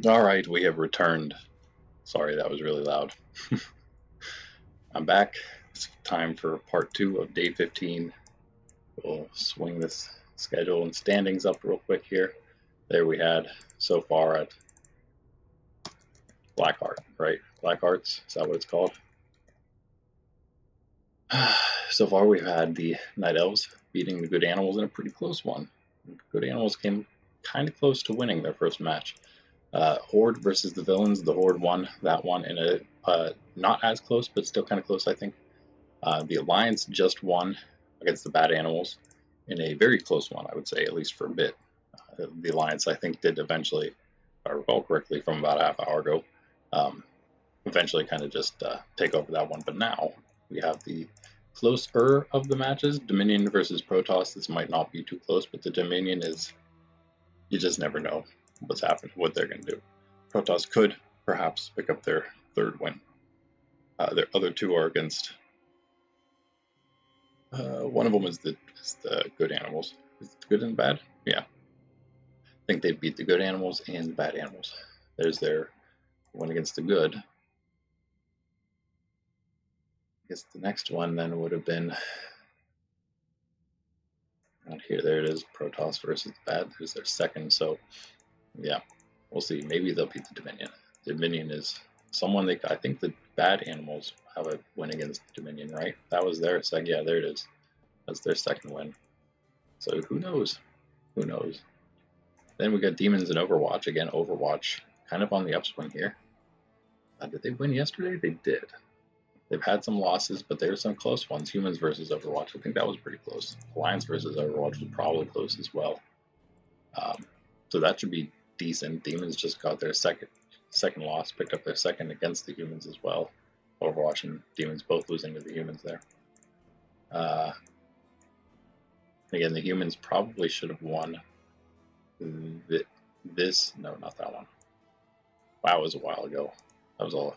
All right, we have returned. Sorry, that was really loud. I'm back. It's time for part 2 of day 15. We'll swing this schedule and standings up real quick here. There we had so far at Blackheart, right? Black Arts, is that what it's called? So far we've had the Night Elves beating the Good Animals in a pretty close one. Good Animals came kind of close to winning their first match. Horde versus the Villains. The Horde won that one in a not as close, but still kind of close, I think. The Alliance just won against the Bad Animals in a very close one, I would say, at least for a bit. The Alliance, I think, did eventually, if I recall correctly, from about a half hour ago, eventually kind of just take over that one. But now we have the closer of the matches, Dominion versus Protoss. This might not be too close, but the Dominion is, you just never know what's happening, what they're going to do. Protoss could perhaps pick up their third win. Their other two are against. One of them is the Good Animals. Is it the Good and Bad? Yeah. I think they beat the Good Animals and the Bad Animals. There's their one against the Good. I guess the next one then would have been out here. There it is, Protoss versus the Bad. There's their second. So yeah, we'll see. Maybe they'll beat the Dominion. The Dominion is someone I think the Bad Animals have a win against the Dominion, right? That was their second. Yeah, there it is. That's their second win. So who knows? Who knows? Then we got Demons and Overwatch. Again, Overwatch kind of on the upswing here. Did they win yesterday? They did. They've had some losses, but there were some close ones. Humans versus Overwatch. I think that was pretty close. Alliance versus Overwatch was probably close as well. So that should be decent. Demons just got their second loss, picked up their second against the Humans as well. Overwatch and Demons both losing to the Humans there. Again, the Humans probably should have won this. No, not that one. Wow, it was a while ago. That was all.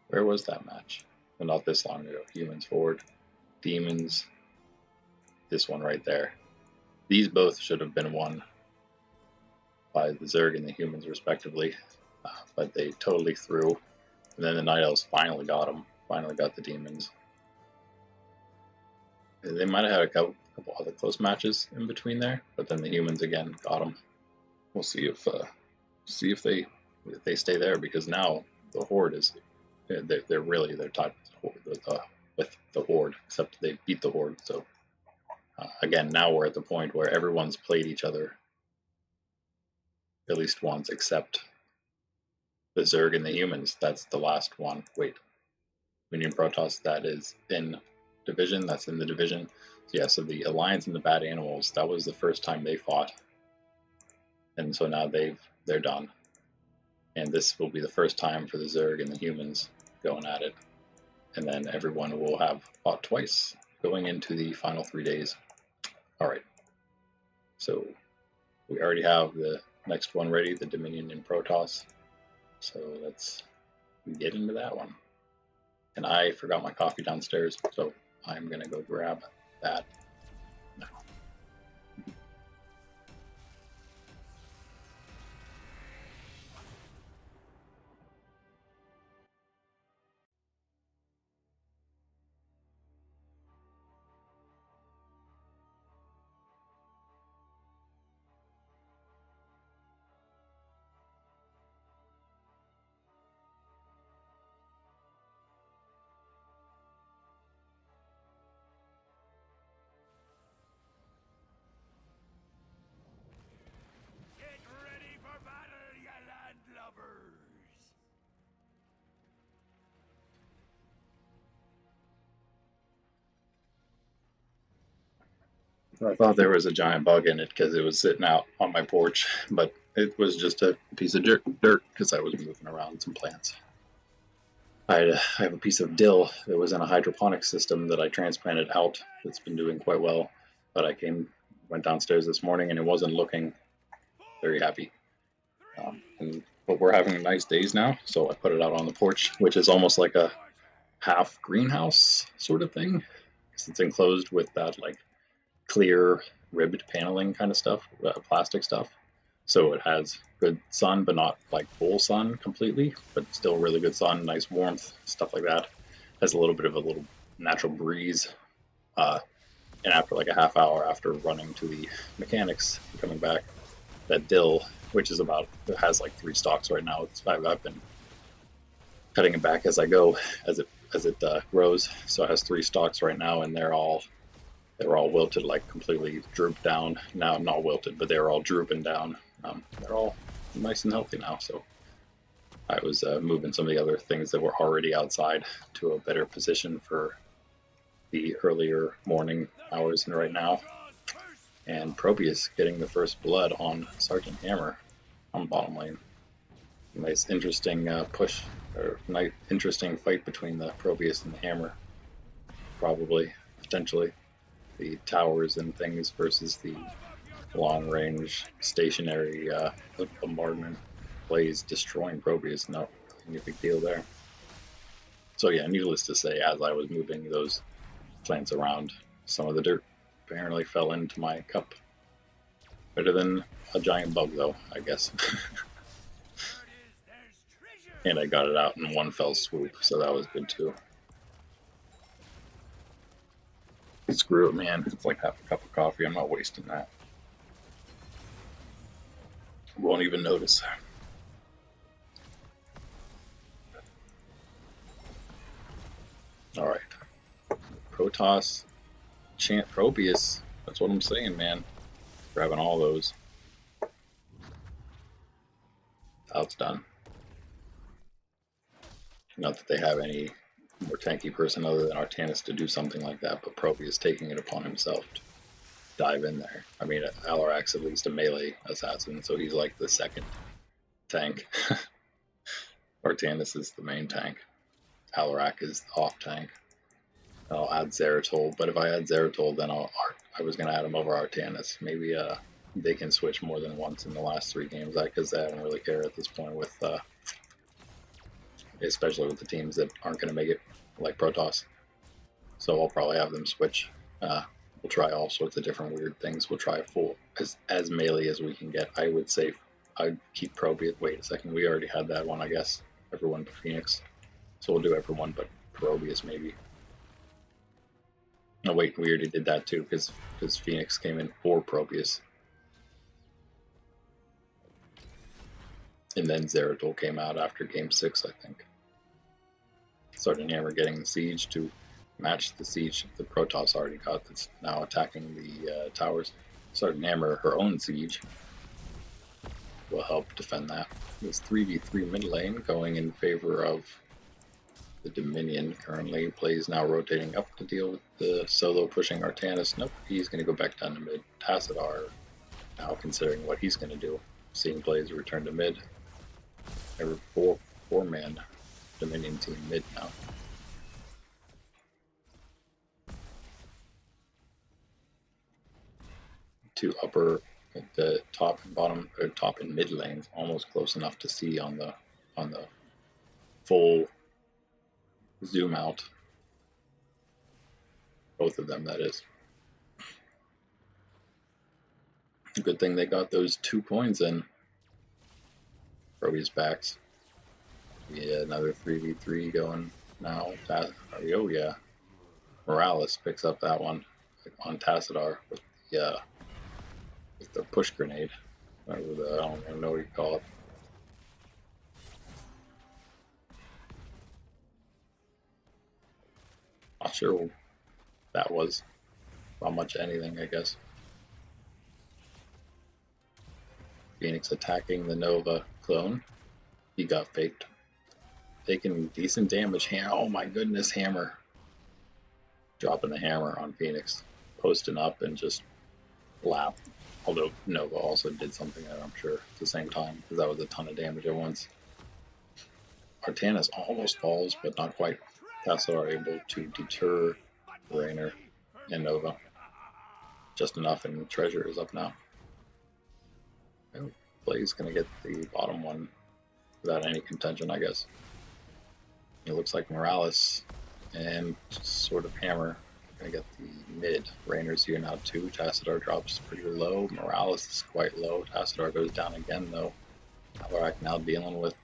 Where was that match? Well, not this long ago. Humans forward, Demons. This one right there. These both should have been won by the Zerg and the Humans respectively, but they totally threw. And then the Night Elves finally got them. Finally got the Demons. They might have had a couple other close matches in between there, but then the Humans again got them. We'll see if they stay there, because now the Horde is they're tied with the Horde, except they beat the Horde. So again, now we're at the point where everyone's played each other at least once, except the Zerg and the Humans. That's the last one. Wait, Dominion Protoss, that is in division. That's in the division. So yeah, so the Alliance and the Bad Animals, that was the first time they fought, and so now they're done. And this will be the first time for the Zerg and the Humans going at it. And then everyone will have fought twice going into the final 3 days. All right. So we already have the next one ready, the Dominion and Protoss. So let's get into that one. And I forgot my coffee downstairs, so I'm going to go grab that. I thought there was a giant bug in it because it was sitting out on my porch, but it was just a piece of dirt because I was moving around some plants. I have a piece of dill that was in a hydroponic system that I transplanted out that's been doing quite well, but I went downstairs this morning and it wasn't looking very happy. But we're having nice days now, so I put it out on the porch, which is almost like a half greenhouse sort of thing, because it's enclosed with that like clear ribbed paneling kind of stuff, plastic stuff. So it has good sun, but not like full sun completely, but still really good sun, nice warmth, stuff like that. Has a little bit of a little natural breeze. And after like a half hour after running to the mechanics and coming back, that dill, which is about, it has like 3 stalks right now. I've been cutting it back as I go, as it grows. So it has 3 stalks right now, and they're all wilted, like completely drooped down. Now, not wilted, but they're all drooping down. They're all nice and healthy now. So I was moving some of the other things that were already outside to a better position for the earlier morning hours and right now. And Probius getting the first blood on Sergeant Hammer on bottom lane. Nice interesting push, or nice interesting fight between the Probius and the Hammer. Probably, potentially, the towers and things versus the long range stationary bombardment plays destroying Probius. No, any big deal there. So yeah, needless to say, as I was moving those plants around, some of the dirt apparently fell into my cup. Better than a giant bug though, I guess. And I got it out in one fell swoop, so that was good too. Screw it, man. It's like half a cup of coffee. I'm not wasting that. Won't even notice. Alright. Protoss, Chant, Probius. That's what I'm saying, man. Grabbing all those. Now it's done. Not that they have any more tanky person other than Artanis to do something like that, but Probius taking it upon himself to dive in there. I mean, Alarak's at least a melee assassin, so he's like the second tank. Artanis is the main tank. Alarak is the off tank. I'll add Zeratol, but if I add Zeratol, then I was going to add him over Artanis. Maybe they can switch more than once in the last 3 games, because I don't really care at this point with, especially with the teams that aren't going to make it, like Protoss. So I'll probably have them switch. We'll try all sorts of different weird things. We'll try full, as melee as we can get. I would say I'd keep Probius. Wait a second, we already had that one, I guess. Everyone but Phoenix. So we'll do everyone but Probius, maybe. No, wait, we already did that too, because Phoenix came in for Probius. And then Zeratol came out after game 6, I think. Sergeant Hammer getting the siege to match the siege the Protoss already got that's now attacking the towers. Sergeant Hammer, her own siege, will help defend that. This 3v3 mid lane going in favor of the Dominion currently. Plays now rotating up to deal with the solo pushing Artanis. Nope, he's going to go back down to mid. Tassadar now considering what he's going to do. Seeing plays return to mid. Every four-man Dominion team mid now. Two upper, the top and bottom, or top and mid lanes, almost close enough to see on the full zoom out. Both of them, that is. Good thing they got those 2 coins in. Probius backs. Yeah, another 3v3 going now. Oh yeah. Morales picks up that one on Tassadar with the push grenade. I don't even know what you call it. Not sure what that was. Not much anything, I guess. Phoenix attacking the Nova clone. He got faked. Taking decent damage. Oh my goodness, Hammer. Dropping the hammer on Phoenix. Posting up and just lap. Although Nova also did something that I'm sure at the same time, because that was a ton of damage at once. Artanis almost falls, but not quite. Tassadar able to deter Raynor and Nova. Just enough, and Treasure is up now. Play's gonna get the bottom one without any contention, I guess. It looks like Morales and sort of Hammer Gonna get the mid. Rainer's here now too. Tassadar drops pretty low. Morales is quite low. Tassadar goes down again though. Alarak now dealing with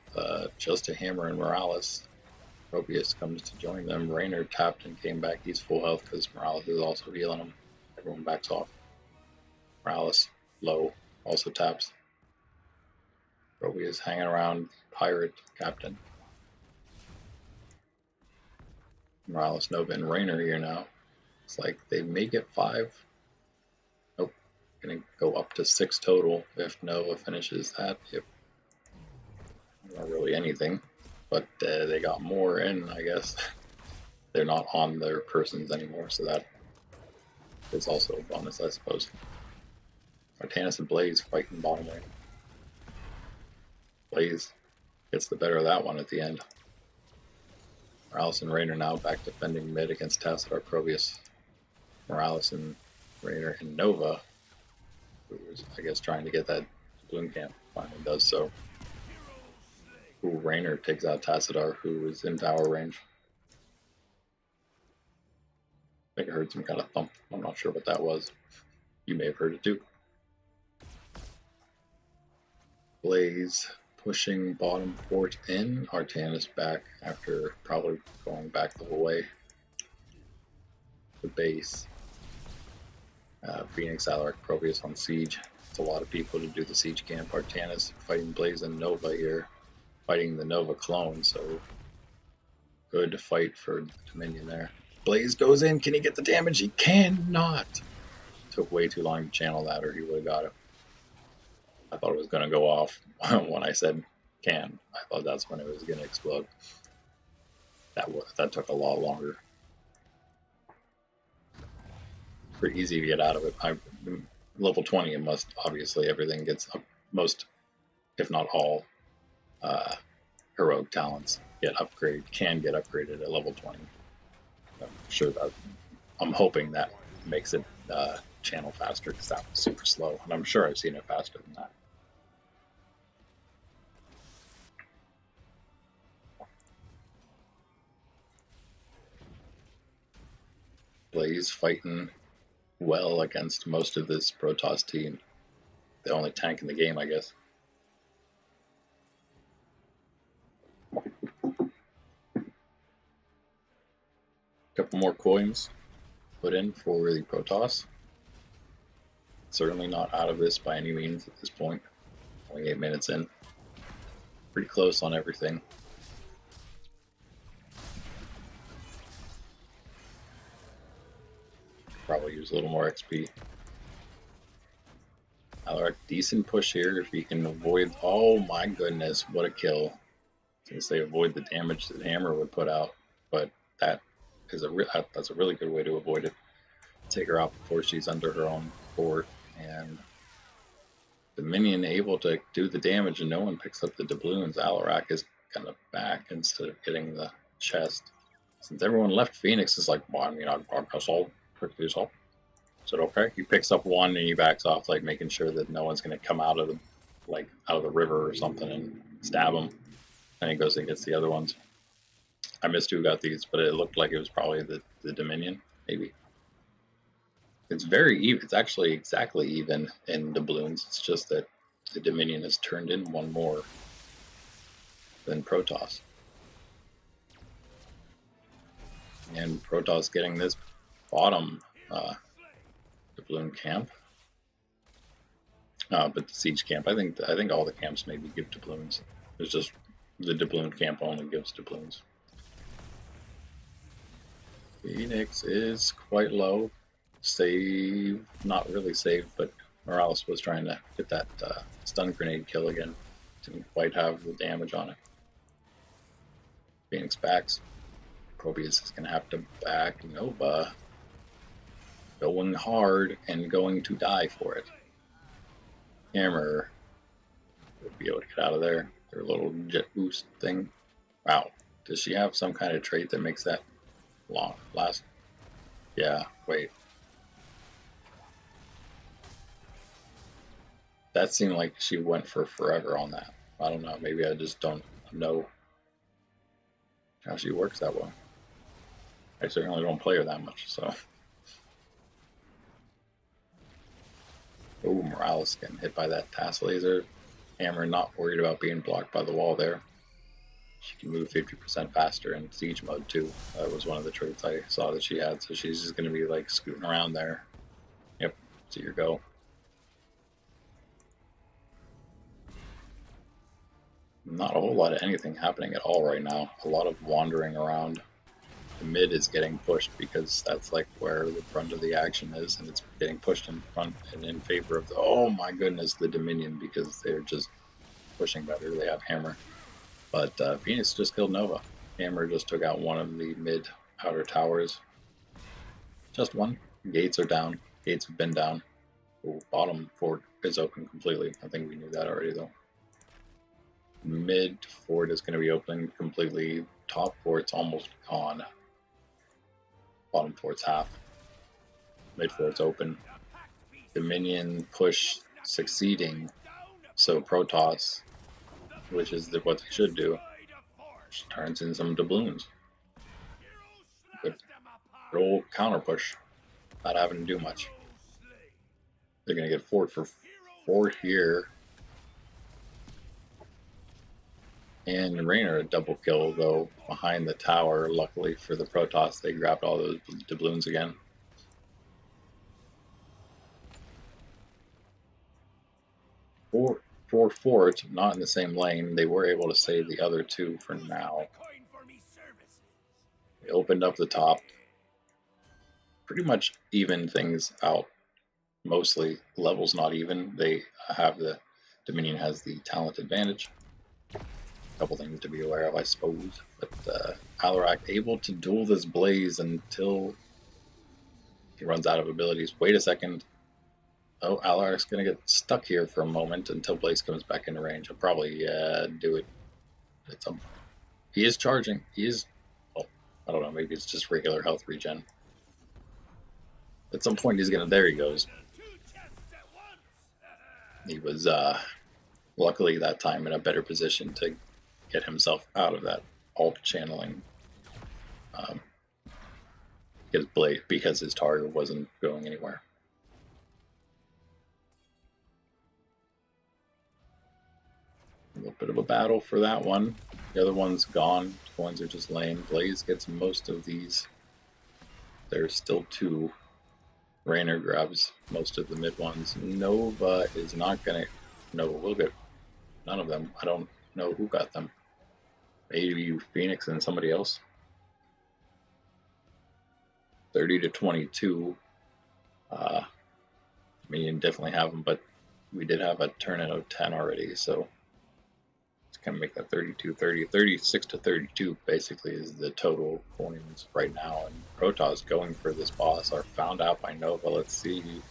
just a hammer and Morales. Probius comes to join them. Rainer tapped and came back. He's full health because Morales is also healing him. Everyone backs off. Morales low, also taps. Probius hanging around Pirate Captain. Morales, Nova, and Rainer here now. It's like they may get 5. Nope. Gonna go up to 6 total if Nova finishes that. If not really anything, but they got more in, I guess. They're not on their persons anymore, so that is also a bonus, I suppose. Artanis and Blaze fighting bottom lane. Blaze gets the better of that one at the end. Morales and Rainer now back defending mid against Tassadar Probius. Morales and Rainer and Nova, who was, I guess, trying to get that Bloom Camp, finally does so. Ooh, Rainer takes out Tassadar, who is in tower range. I think I heard some kind of thump. I'm not sure what that was. You may have heard it too. Blaze pushing bottom port in. Artanis back after probably going back the whole way. The base. Phoenix, Alaric, Probius on siege. It's a lot of people to do the siege camp. Artanis fighting Blaze and Nova here. Fighting the Nova clone, so good fight for Dominion there. Blaze goes in. Can he get the damage? He cannot. Took way too long to channel that, or he would have got it. I thought it was going to go off when I said can. I thought that's when it was going to explode. That took a lot longer. Pretty easy to get out of it. Level 20, it must, obviously, everything gets up, most, if not all, heroic talents can get upgraded at level 20. I'm sure that, I'm hoping that makes it channel faster, because that was super slow, and I'm sure I've seen it faster than that. Blaze fighting well against most of this Protoss team. The only tank in the game, I guess. Couple more coins put in for the Protoss. Certainly not out of this by any means at this point. Only 8 minutes in. Pretty close on everything. Probably use a little more XP. Alaric, decent push here if he can avoid. Oh my goodness, what a kill! Since they avoid the damage that Hammer would put out, but that is that's a really good way to avoid it. Take her out before she's under her own fort, and the minion able to do the damage, and no one picks up the doubloons. Alaric is kind of back instead of getting the chest. Since everyone left, Phoenix is like, well, I mean, I'll quickly assault. So okay, he picks up one and he backs off, like making sure that no one's going to come out of the river or something and stab him. And he goes and gets the other ones. I missed who got these, but it looked like it was probably the Dominion, maybe. It's very even. It's actually exactly even in doubloons. It's just that the Dominion has turned in one more than Protoss. And Protoss getting this bottom doubloon camp. But the siege camp, I think all the camps maybe give doubloons. It's just the doubloon camp only gives doubloons. Phoenix is quite low. Save, not really saved, but Morales was trying to get that stun grenade kill again. Didn't quite have the damage on it. Phoenix backs. Probius is going to have to back Nova. Going hard and going to die for it. Hammer would be able to get out of there. Their little jet boost thing. Wow. Does she have some kind of trait that makes that last? Yeah, wait. That seemed like she went for forever on that. I don't know. Maybe I just don't know how she works that well. I certainly don't play her that much, so Oh, Morales getting hit by that task laser. Hammer not worried about being blocked by the wall there. She can move 50% faster in siege mode too. That was one of the traits I saw that she had. So she's just going to be like scooting around there. Yep, see your go. Not a whole lot of anything happening at all right now. A lot of wandering around. The mid is getting pushed because that's like where the front of the action is, and it's getting pushed in front and in favor of the, oh my goodness, the Dominion, because they're just pushing better. They have Hammer. But Phoenix just killed Nova. Hammer just took out one of the mid outer towers. Just one. Gates are down. Gates have been down. Ooh, bottom fort is open completely. I think we knew that already though. Mid fort is going to be open completely. Top fort's almost gone. Bottom fort's half. Mid fort's open. Dominion push succeeding. So Protoss, which is what they should do, turns in some doubloons. Good old counter push. Not having to do much. They're going to get fort for 4 here. And Rainer a double kill though behind the tower. Luckily for the Protoss, they grabbed all those doubloons again. For fort, not in the same lane. They were able to save the other two for now. They opened up the top. Pretty much even things out. Mostly levels not even. They have the Dominion has the talent advantage. Couple things to be aware of, I suppose. But Alarak able to duel this Blaze until he runs out of abilities. Wait a second. Oh, Alarak's gonna get stuck here for a moment until Blaze comes back into range. I'll probably do it. He is charging. He is. Well, I don't know. Maybe it's just regular health regen. At some point, he's gonna. There he goes. He was luckily that time in a better position to get himself out of that alt channeling because his target wasn't going anywhere. A little bit of a battle for that one. The other one's gone. Coins are just laying. Blaze gets most of these. There's still 2. Rainer grabs most of the mid ones. Nova is not gonna. No, we'll get none of them. I don't know who got them. Maybe Phoenix and somebody else. 30 to 22. Dominion definitely have them, but we did have a turn in 10 already, so it's gonna make that 32, 30, 36 to 32 basically is the total coins right now. And Protoss going for this boss are found out by Nova. Let's see.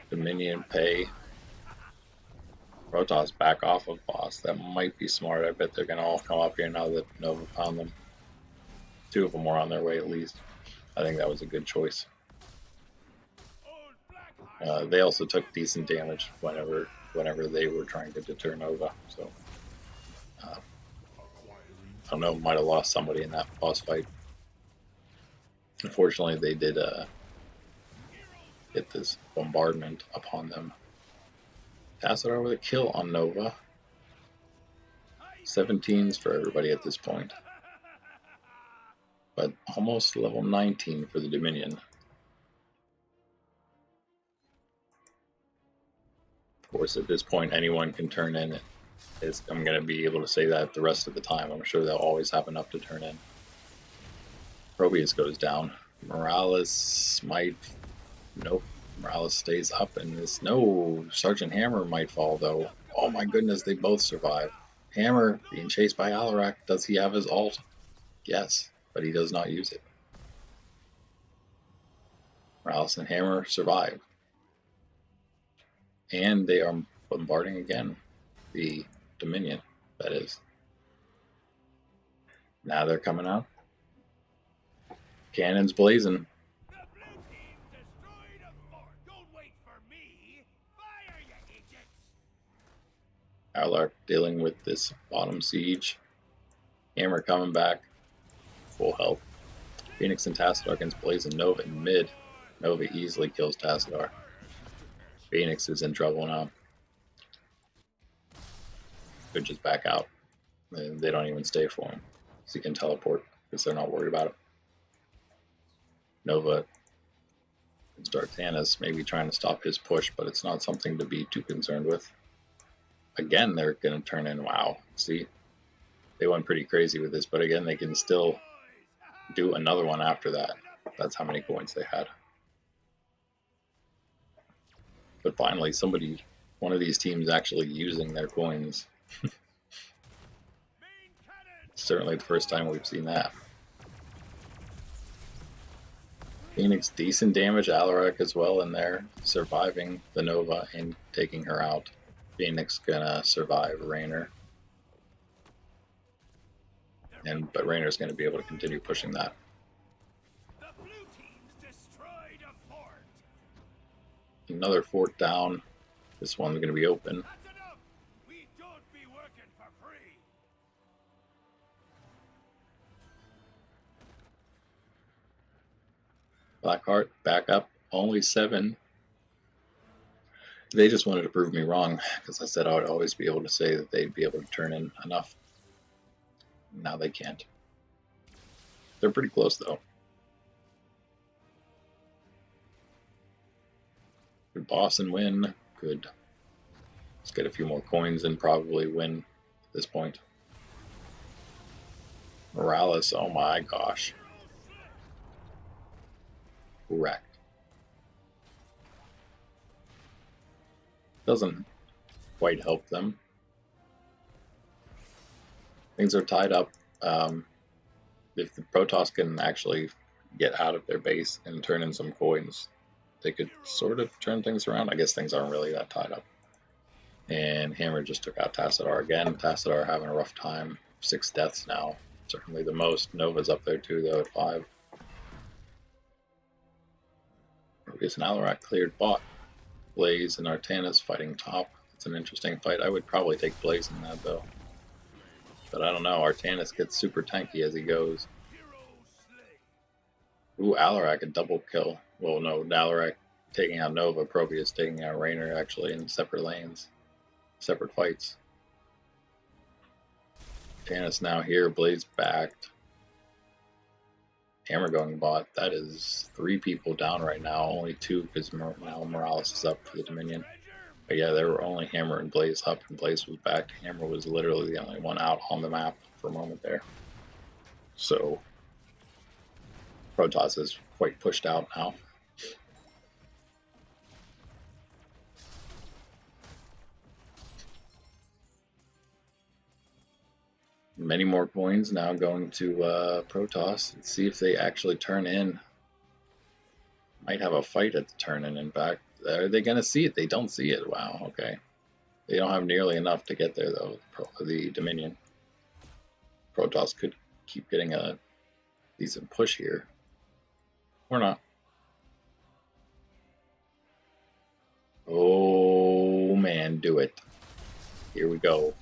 Dominion pay. Protoss back off of boss. That might be smart. I bet they're gonna all come up here now that Nova found them. 2 of them were on their way at least. I think that was a good choice. They also took decent damage whenever they were trying to deter Nova. So I don't know. Might have lost somebody in that boss fight. Unfortunately, they did get this bombardment upon them. Tassadar with a kill on Nova. 17s for everybody at this point. But almost level 19 for the Dominion. Of course, at this point, anyone can turn in. I'm going to be able to say that the rest of the time. I'm sure they'll always have enough to turn in. Probius goes down. Morales might... Nope. Morales stays up in this. No, Sergeant Hammer might fall though. Oh my goodness, they both survive. Hammer being chased by Alarak. Does he have his ult? Yes, but he does not use it. Morales and Hammer survive. And they are bombarding again. The Dominion, that is. Now they're coming out. Cannons blazing. Alarak dealing with this bottom siege. Hammer coming back. Full health. Phoenix and Tassadar against Blaze and Nova in mid. Nova easily kills Tassadar. Phoenix is in trouble now. Could just back out. And they don't even stay for him. So he can teleport because they're not worried about it. Nova and Dartanis maybe trying to stop his push, but it's not something to be too concerned with. Again, they're going to turn in. Wow. See? They went pretty crazy with this, but again, they can still do another one after that. That's how many coins they had. But finally, one of these teams actually using their coins. Certainly the first time we've seen that. Phoenix, decent damage. Alarak as well in there, surviving the Nova and taking her out. Phoenix gonna survive Raynor. But Raynor's gonna be able to continue pushing that. The blue team's destroyed a fort. Another fort down. This one's gonna be open. That's enough. We don't be working for free. Blackheart back up, only 7. They just wanted to prove me wrong because I said I would always be able to say that they'd be able to turn in enough. Now they can't. They're pretty close though. Could boss and win. Could let's get a few more coins and probably win at this point. Morales, oh my gosh. Wrecked. Doesn't quite help them. Things are tied up. If the Protoss can actually get out of their base and turn in some coins, they could sort of turn things around. I guess things aren't really that tied up. And Hammer just took out Tassadar again. Tassadar having a rough time. 6 deaths now. Certainly the most. Nova's up there too, though, at 5. Proteus and Alarak cleared bot. Blaze and Artanis fighting top. It's an interesting fight. I would probably take Blaze in that, though. But I don't know. Artanis gets super tanky as he goes. Ooh, Alarak a double kill. Well, no, Alarak taking out Nova. Proteus taking out Raynor, actually, in separate lanes. Separate fights. Artanis now here. Blaze backed. Hammer going bot. That is 3 people down right now. Only 2 because now Morales is up for the Dominion. But yeah, there were only Hammer and Blaze up, and Blaze was back. Hammer was literally the only one out on the map for a moment there. So Protoss is quite pushed out now. Many more coins now going to Protoss. Let's see if they actually turn in. Might have a fight at the turn-in, in fact. Are they going to see it? They don't see it. Wow, okay. They don't have nearly enough to get there, though, the Dominion. Protoss could keep getting a decent push here. Or not. Oh, man, do it. Here we go.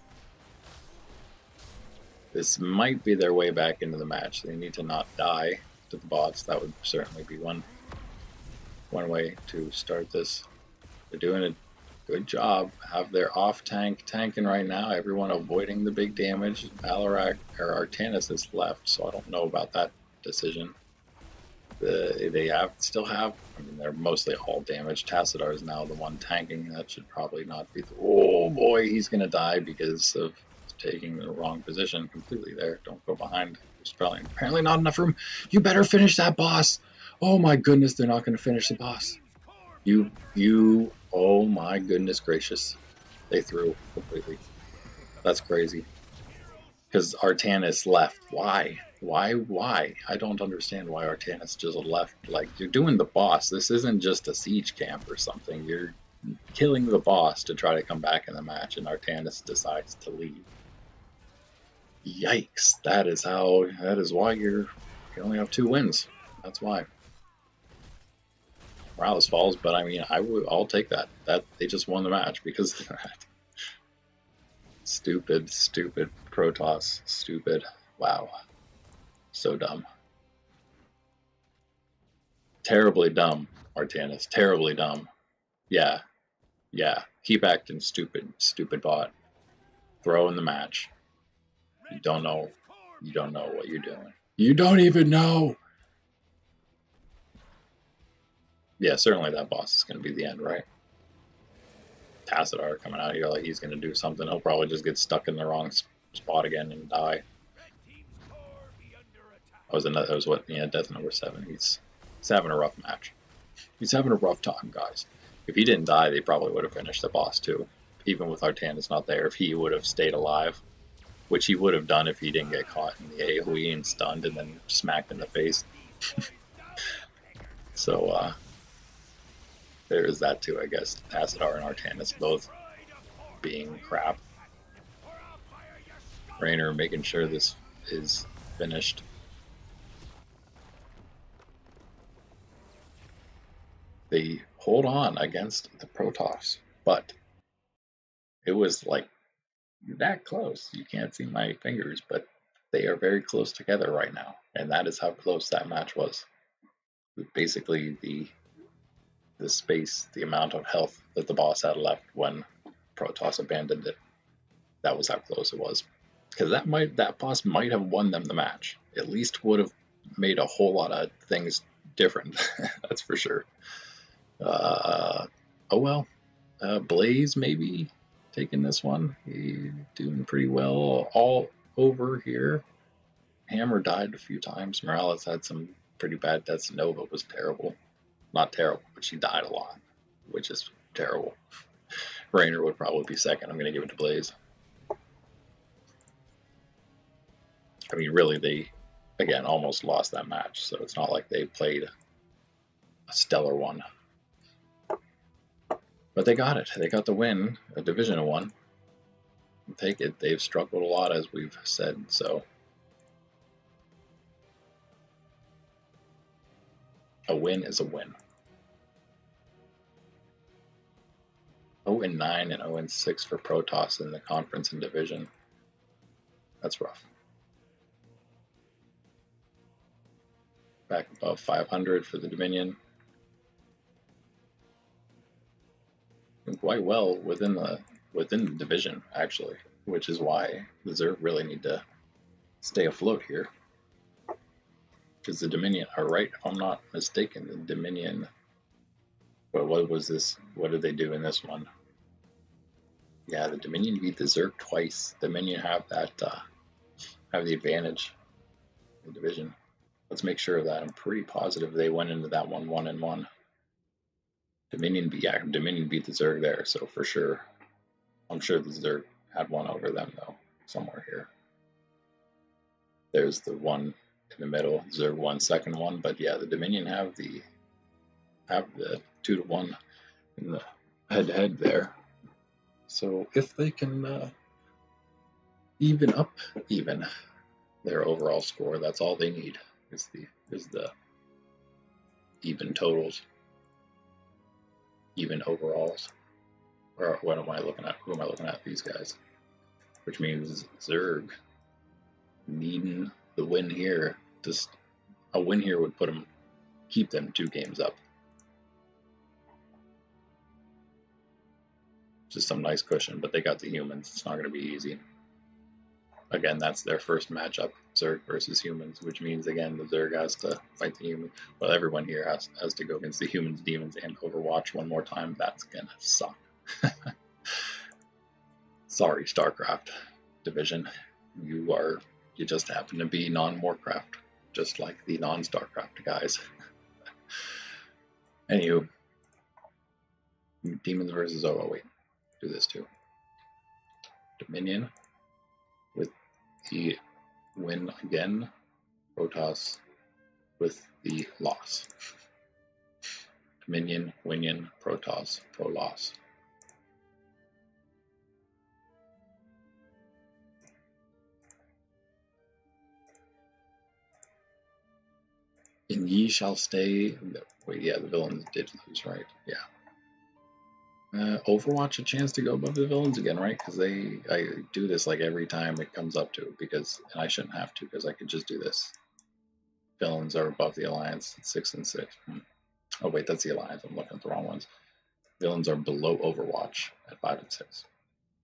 This might be their way back into the match. They need to not die to the bots. That would certainly be one way to start this. They're doing a good job. Have their off tank tanking right now. Everyone avoiding the big damage. Alarak or Artanis is left, so I don't know about that decision. They still have. I mean, they're mostly all damaged. Tassadar is now the one tanking. That should probably not be. Oh boy, he's gonna die because of taking the wrong position completely there. Don't go behind. There's apparently not enough room. You better finish that boss. Oh my goodness, they're not going to finish the boss. Oh my goodness gracious. They threw completely. That's crazy. Because Artanis left. Why? I don't understand why Artanis just left. Like, you're doing the boss. This isn't just a siege camp or something. You're killing the boss to try to come back in the match, and Artanis decides to leave. Yikes. That is why you only have 2 wins. That's why. Morales falls, but I mean, I'll take that. They just won the match because of that. Stupid Protoss. Stupid. Wow. So dumb. Terribly dumb, Artanis. Terribly dumb. Yeah. Yeah. Keep acting stupid. Stupid bot. Throw in the match. You don't know. You don't know what you're doing. You don't even know. Yeah, certainly that boss is going to be the end, right? Tassadar coming out here like he's going to do something. He'll probably just get stuck in the wrong spot again and die. That was what? Yeah, death number 7. He's having a rough match. He's having a rough time, guys. If he didn't die, they probably would have finished the boss too. Even with Artanis not there, if he would have stayed alive, which he would have done if he didn't get caught in the AoE and stunned and then smacked in the face. So there is that too, I guess. Tassadar and Artanis both being crap. Raynor making sure this is finished. They hold on against the Protoss, but it was like that close. You can't see my fingers, but they are very close together right now, and that is how close that match was. Basically, the space, the amount of health that the boss had left when Protoss abandoned it. That was how close it was. Because that boss might have won them the match. At least would have made a whole lot of things different. That's for sure. Oh well. Blaze maybe taking this one. He's doing pretty well all over here. Hammer died a few times. Morales had some pretty bad deaths. Nova was terrible. Not terrible, but she died a lot, which is terrible. Raynor would probably be second. I'm going to give it to Blaze. I mean, really, they, again, almost lost that match, so it's not like they played a stellar one. But they got it. They got the win, a Division 1. I'll take it. They've struggled a lot, as we've said, so. A win is a win. 0-9 and 0-6 for Protoss in the conference and division. That's rough. Back above 500 for the Dominion. Doing quite well within the division, actually, which is why the Zerg really need to stay afloat here. Because the Dominion are right, if I'm not mistaken, the Dominion. But what was this? What did they do in this one? Yeah, the Dominion beat the Zerg twice. Dominion have that have the advantage in the division. Let's make sure of that. I'm pretty positive they went into that one 1-1. Dominion beat the Zerg there, so for sure. I'm sure the Zerg had one over them though, somewhere here. There's the one in the middle. Zerg won second one, but yeah, the Dominion have the 2-1 in the head-to-head there. So if they can even their overall score, that's all they need. Is the even totals, even overalls. Or what am I looking at? Who am I looking at? These guys. Which means Zerg needing the win here. Just a win here would keep them 2 games up. Just some nice cushion, but they got the humans. It's not going to be easy. Again, that's their first matchup, Zerg versus humans, which means, again, the Zerg has to fight the humans. Well, everyone here has to go against the humans, demons, and Overwatch one more time. That's going to suck. Sorry, StarCraft division. You just happen to be non-Warcraft, just like the non-StarCraft guys. Anywho, demons versus, oh wait, do this too. Dominion with the win again. Protoss with the loss. Dominion, Winion, Protoss, Pro loss. And ye shall stay. Wait, yeah, the villains did lose, right? Yeah. Overwatch a chance to go above the villains again, right? Because I do this like every time it comes up to it, and I shouldn't have to because I could just do this. Villains are above the alliance at 6-6. Oh wait, that's the Alliance. I'm looking at the wrong ones. Villains are below Overwatch at 5 and 6,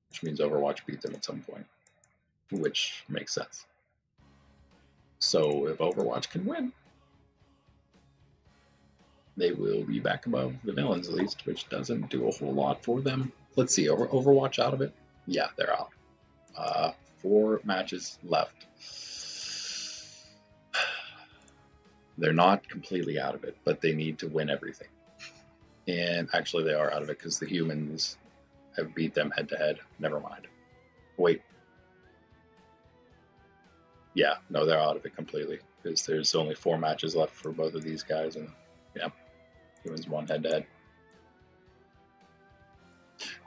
which means Overwatch beat them at some point, which makes sense. So if Overwatch can win, they will be back above the villains at least, which doesn't do a whole lot for them. Let's see, Overwatch out of it? Yeah, they're out. 4 matches left. They're not completely out of it, but they need to win everything. And actually they are out of it because the humans have beat them head to head. Never mind. Wait. Yeah, no, they're out of it completely because there's only 4 matches left for both of these guys, and yeah, humans won head to head.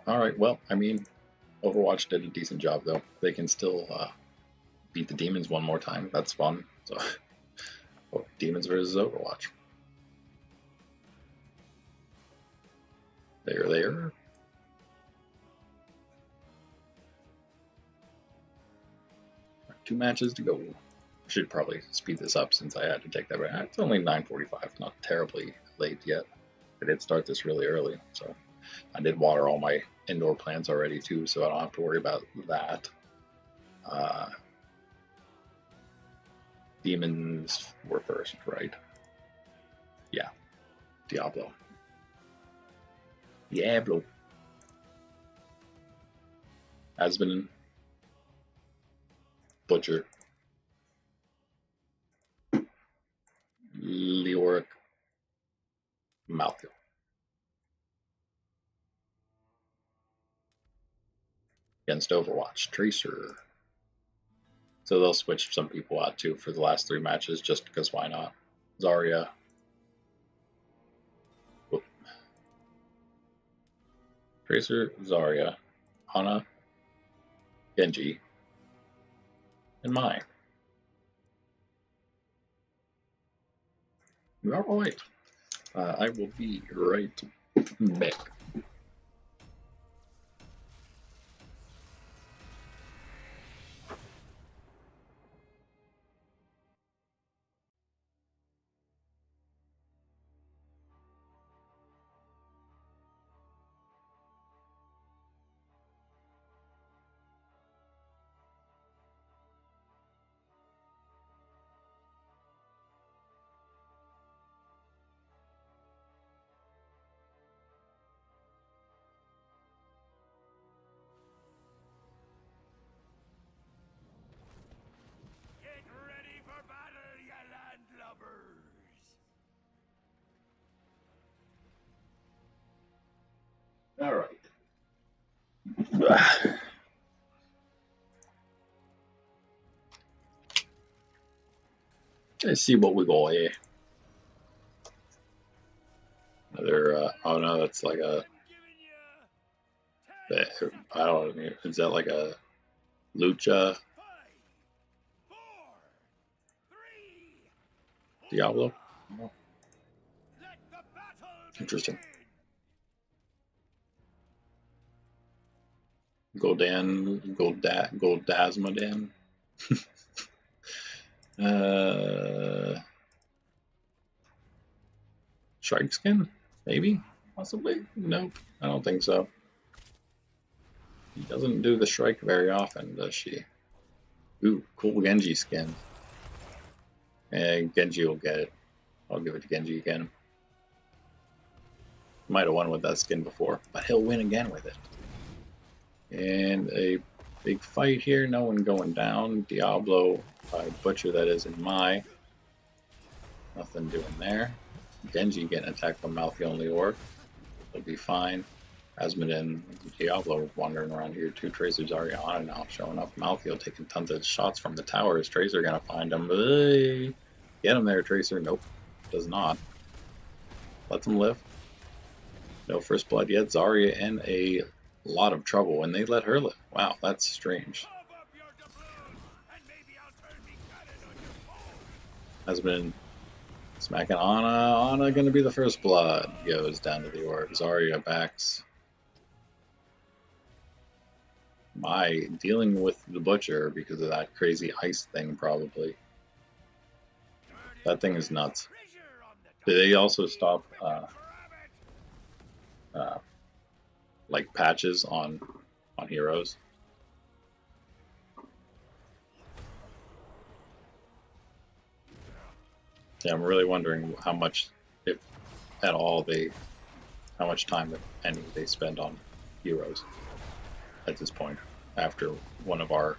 All right, well, I mean, Overwatch did a decent job though. They can still beat the demons one more time. That's fun. So, well, demons versus Overwatch. There. 2 matches to go. Should probably speed this up since I had to take that right. It's only 9:45, not terribly late yet. I did start this really early, so I did water all my indoor plants already too, so I don't have to worry about that. Demons were first, right? Yeah, Diablo. Asmodin, Butcher, Leoric, Malthael. Against Overwatch, Tracer. So they'll switch some people out too for the last 3 matches just because why not? Zarya. Whoop. Tracer, Zarya, Ana, Genji, and Mai. Alright. I will be right back. Get ready for battle, you landlubbers! Alright. Let's see what we got here. Another, oh no, that's like a, I don't know, is that like a Lucha 5, 4, 3, Diablo? let the battle Interesting. begin. Goldasmodan. Shrike skin? Maybe? Possibly? Nope. I don't think so. He doesn't do the Shrike very often, does she? Ooh, cool Genji skin. And Genji will get it. I'll give it to Genji again. Might have won with that skin before, but he'll win again with it. And a big fight here, no one going down. Diablo by Butcher, that is, in Mai. Nothing doing there. Genji getting attacked by Malthael and Leoric. It'll be fine. Asmodin, Diablo wandering around here too. Tracer's Ariana now showing up. Malthael taking tons of shots from the towers. Tracer gonna find him. Hey, get him there, Tracer. Nope, does not. Lets him live. No first blood yet. Zarya in a lot of trouble, and they let her live. Wow, that's strange. Has been smacking Ana. Ana gonna be the first blood. Goes down to the orb. Zarya backs. Mai dealing with the Butcher because of that crazy ice thing, probably. That thing is nuts. Did they also stop like patches on heroes? Yeah, I'm really wondering how much, if at all, how much time, if any, they spend on heroes at this point. After one of our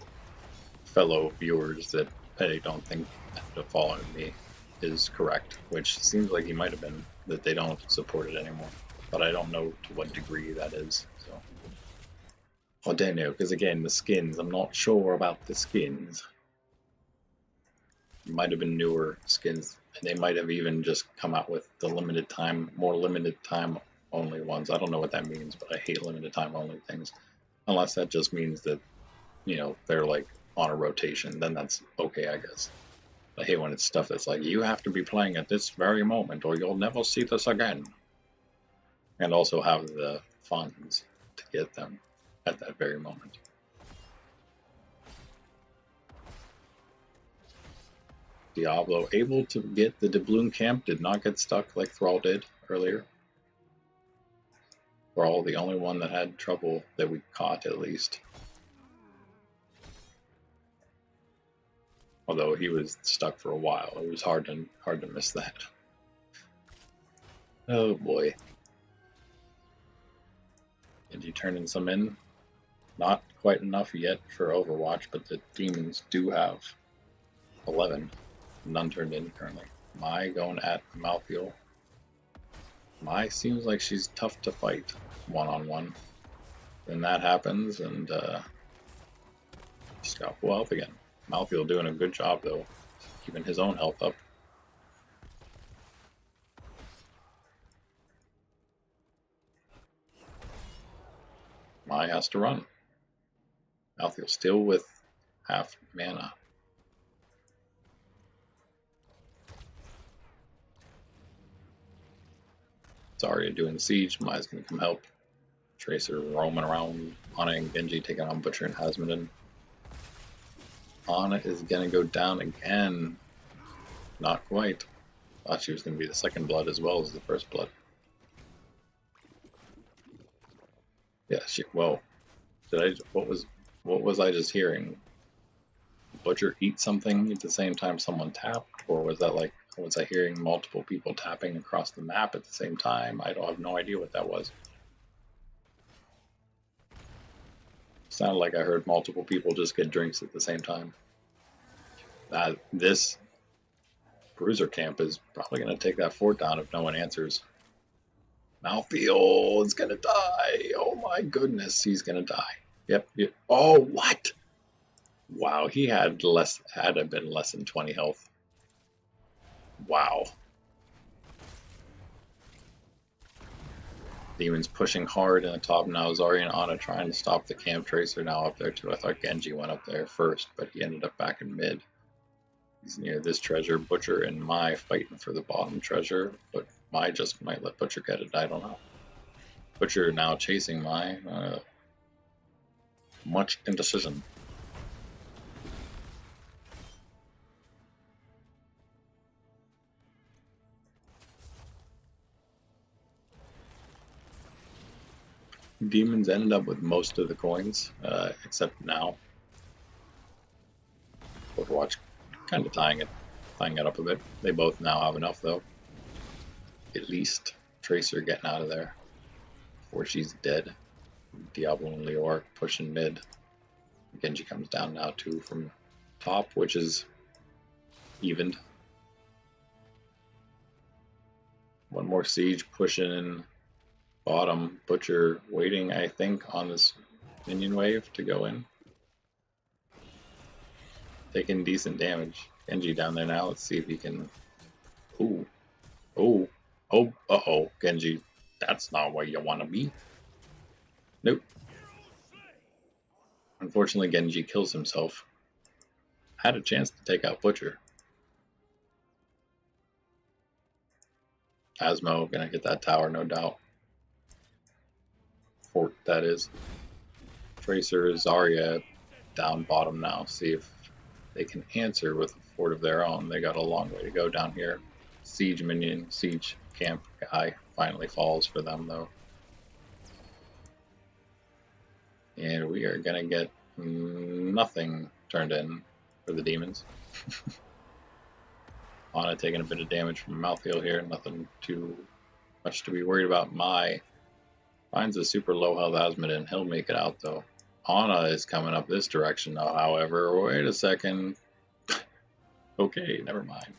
fellow viewers that I don't think ended up following me is correct, which seems like he might have been, that they don't support it anymore. But I don't know to what degree that is. So, I don't know, because again, the skins, I'm not sure about the skins. It might have been newer skins, and they might have even just come out with the limited time, more limited time only ones. I don't know what that means, but I hate limited time only things. Unless that just means that, you know, they're like on a rotation, then that's okay, I guess. I hate when it's stuff that's like, you have to be playing at this very moment or you'll never see this again. And also have the funds to get them at that very moment. Diablo able to get the doubloon camp, did not get stuck like Thrall did earlier. Thrall, the only one that had trouble that we caught at least. Although he was stuck for a while, it was hard to miss that. Oh boy. Did you turn in some in? Not quite enough yet for Overwatch, but the demons do have 11. None turned in currently. Mai going at Malthael. Mai seems like she's tough to fight one-on-one. Then that happens, and she's got full health again. Malthael doing a good job, though, keeping his own health up. Mai has to run. Malthael still with half mana. Zarya doing siege. Mai's gonna come help. Tracer roaming around. Ana and Genji taking on Butcher and Hasmodin. Ana is gonna go down again. Not quite. Thought she was gonna be the second blood as well as the first blood. Yeah, whoa. What was I just hearing? Butcher eat something at the same time someone tapped? Or was that like, was I hearing multiple people tapping across the map at the same time? I have no idea what that was. Sounded like I heard multiple people just get drinks at the same time. This bruiser camp is probably going to take that fort down if no one answers. Malthael is going to die. Oh my goodness, he's going to die. Yep. Oh, what? Wow, he had been less than 20 health. Wow. Demons pushing hard in the top now. Zarya and Ana trying to stop the camp. Tracer now up there too. I thought Genji went up there first, but he ended up back in mid. He's near this treasure. Butcher and Mai fighting for the bottom treasure, but Mai just might let Butcher get it. I don't know. Butcher now chasing Mai. Much indecision. Demons ended up with most of the coins, except now. Overwatch kind of tying it up a bit. They both now have enough though. At least Tracer getting out of there before she's dead. Diablo and Leoric pushing mid. Genji comes down now too from top, which is evened. One more siege pushing bottom. Butcher waiting, I think, on this minion wave to go in. Taking decent damage. Genji down there now. Let's see if he can. Ooh. Oh. Oh. Uh-oh. Genji. That's not where you want to be. Nope. Unfortunately, Genji kills himself. Had a chance to take out Butcher. Asmo gonna get that tower, no doubt. Fort, that is. Tracer, Zarya down bottom now. See if they can answer with a fort of their own. They got a long way to go down here. siege minion, siege camp guy finally falls for them though. And we are gonna get nothing turned in for the demons. Anna taking a bit of damage from mouth heal here, nothing too much to be worried about. Mai finds a super low health Asmodin, he'll make it out though. Anna is coming up this direction now, however. Wait a second. Okay, never mind.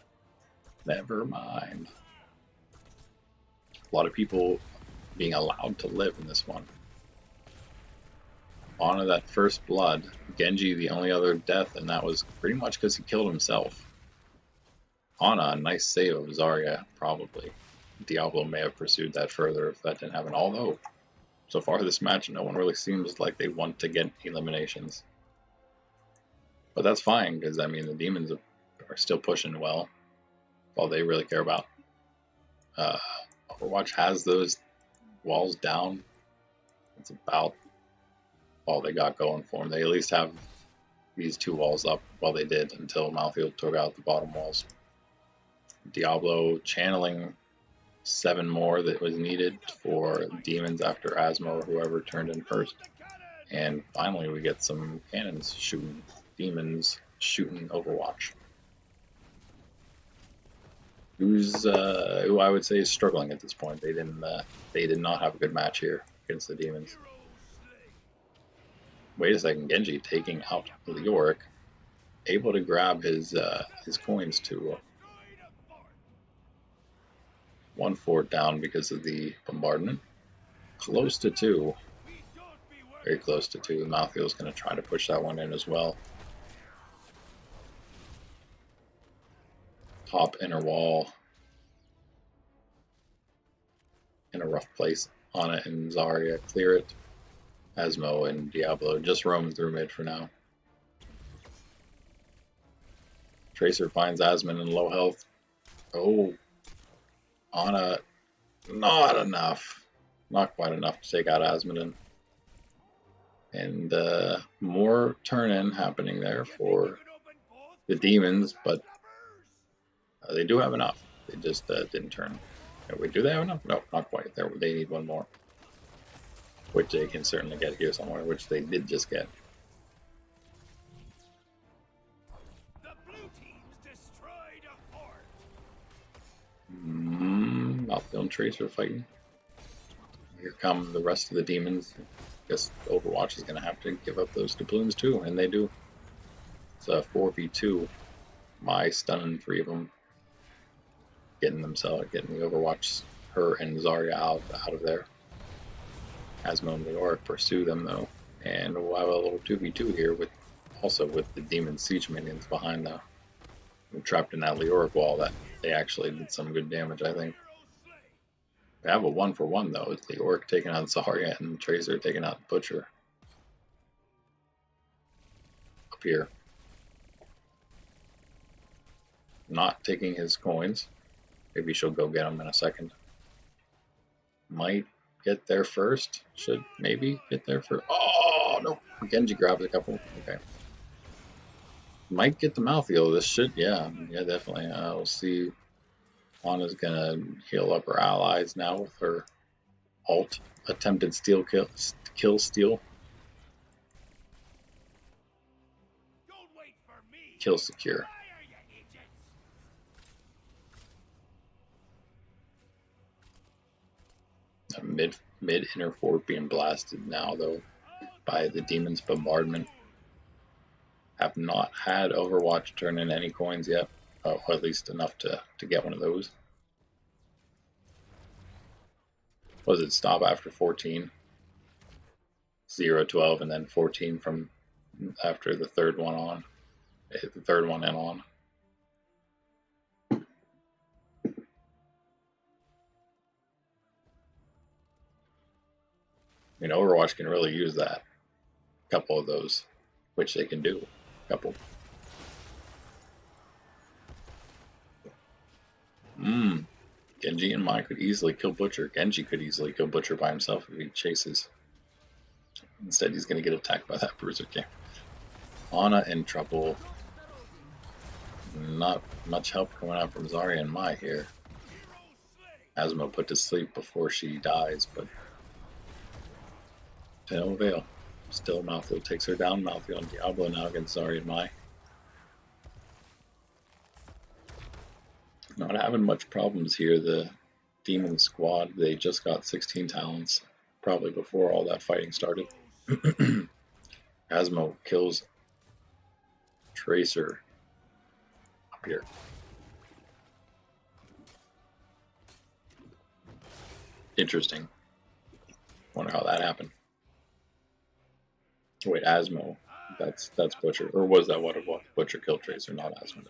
Never mind. A lot of people being allowed to live in this one. Anna, that first blood. Genji, the only other death, and that was pretty much because he killed himself. Anna, a nice save of Zarya, probably. Diablo may have pursued that further if that didn't happen. Although, so far this match, no one really seems like they want to get eliminations. But that's fine, because, I mean, the demons are still pushing well. All they really care about. Overwatch has those walls down. That's about all they got going for them. They at least have these two walls up. Well, they did until Malfield took out the bottom walls. Diablo channeling 7 more that was needed for demons after Asmo or whoever turned in first. And finally we get some cannons shooting demons, shooting Overwatch. Who I would say is struggling at this point. They did not have a good match here against the demons. Wait a second, Genji taking out Leoric, able to grab his coins to 1 fort down because of the bombardment. Close to 2. Very close to 2. Malthiel's going to try to push that one in as well. Top inner wall. In a rough place. Anna and Zarya clear it. Asmo and Diablo just roam through mid for now. Tracer finds Asmon in low health. Oh. Anna, not enough. Not quite enough to take out Asmodin. And more turn-in happening there for the demons, but they do have enough. They just didn't turn. Wait, do they have enough? No, not quite. They need one more. Which they can certainly get here somewhere, which they did just get. Malfield and Tracer fighting. Here come the rest of the demons. I guess Overwatch is going to have to give up those doubloons too, and they do. It's a 4v2. Mai stunning 3 of them. Getting the Overwatch, her and Zarya out of there. Asmo and Leoric pursue them though, and we'll have a little 2v2 here with the demon siege minions behind them. Trapped in that Leoric wall that they actually did some good damage, I think. They have a 1-for-1 though. It's Leoric taking out Zarya and Tracer taking out Butcher. Up here. Not taking his coins. Maybe she'll go get them in a second. Might get there first. Should maybe get there first. Oh no! Genji grabs a couple. Okay. Might get the mouth heal. This should, yeah, definitely. We'll see. Anna's gonna heal up her allies now with her ult. Attempted kill steal. Kill secure. A mid inner fort being blasted now though by the demon's bombardment. Have not had Overwatch turn in any coins yet, or at least enough to get one of those. Was it stop after 14? 0-12 and then 14 from after the third one on. Hit the third one and on. I mean, Overwatch can really use that. A couple of those, which they can do. A couple. Genji and Mai could easily kill Butcher. Genji could easily kill Butcher by himself if he chases. Instead, he's going to get attacked by that Bruiser King. Anna in trouble. Not much help coming out from Zarya and Mai here. Asmo put to sleep before she dies, but to no avail. Still, Malthael takes her down. Malthael and Diablo now against Zarya and Mai. Not having much problems here. The Demon Squad, they just got 16 talents, probably before all that fighting started. Asmo kills Tracer up here. Interesting. Wonder how that happened. Wait, Asmo. That's Butcher. Or was that what it was? Butcher killed Tracer, not Asmo.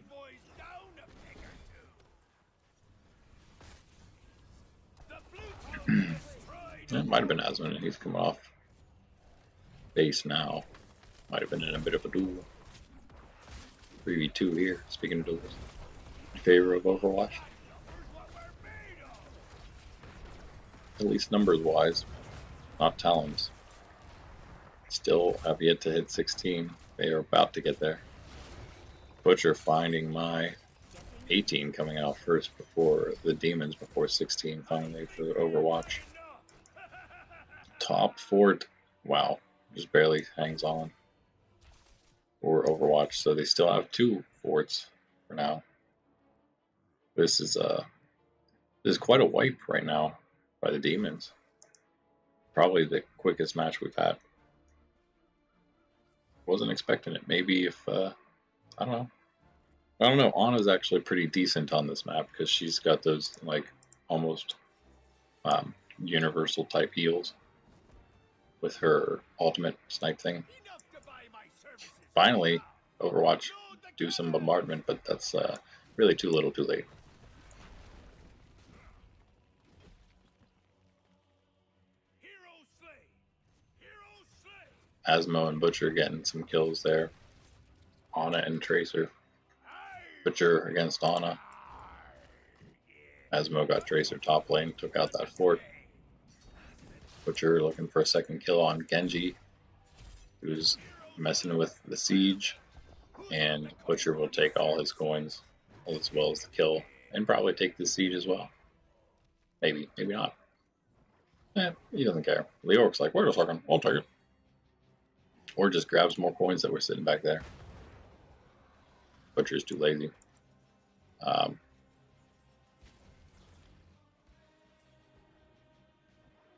It might have been Asmon, and he's coming off base now. Might have been in a bit of a duel. 3v2 here, speaking of duels. In favor of Overwatch? At least numbers wise, not talents. Still have yet to hit 16. They are about to get there. Butcher finding my 18 coming out first before the demons, before 16 finally for Overwatch. Top fort, wow, just barely hangs on for Overwatch, so they still have 2 forts for now. This is quite a wipe right now by the demons. Probably the quickest match we've had. Wasn't expecting it. Maybe if I don't know. Ana's actually pretty decent on this map because she's got those like almost universal type heals with her ultimate snipe thing. Finally, Overwatch do some bombardment, but that's really too little, too late. Asmo and Butcher getting some kills there. Ana and Tracer. Butcher against Ana. Asmo got Tracer top lane, took out that fort. Butcher looking for a second kill on Genji, who's messing with the siege, and Butcher will take all his coins as well as the kill, and probably take the siege as well. Maybe, maybe not. He doesn't care. Leoric's like, wait a second, I'll take it. Or just grabs more coins that were sitting back there. Butcher's too lazy.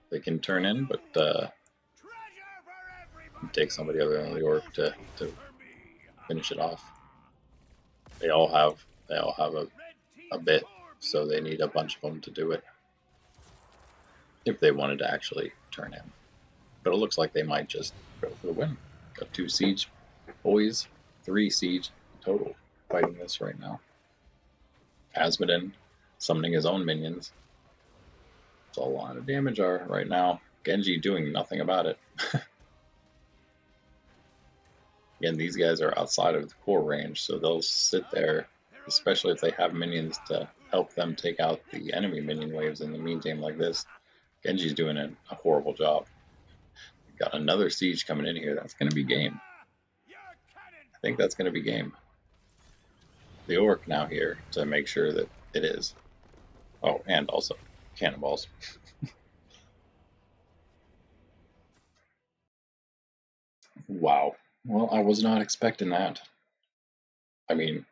They can turn in, but take somebody other than Leoric to finish it off. They all have a bit, so they need a bunch of them to do it if they wanted to actually turn in. But it looks like they might just go for the win. Got 2 siege boys, 3 siege total fighting this right now. Asmodin summoning his own minions. It's a lot of damage right now. Genji doing nothing about it. Again, these guys are outside of the core range, so they'll sit there, especially if they have minions to help them take out the enemy minion waves in the meantime like this. Genji's doing a horrible job. Got another siege coming in here. That's going to be game. I think that's going to be game. The orc now here to make sure that it is. Oh, and also cannonballs. Wow. Well, I was not expecting that. I mean,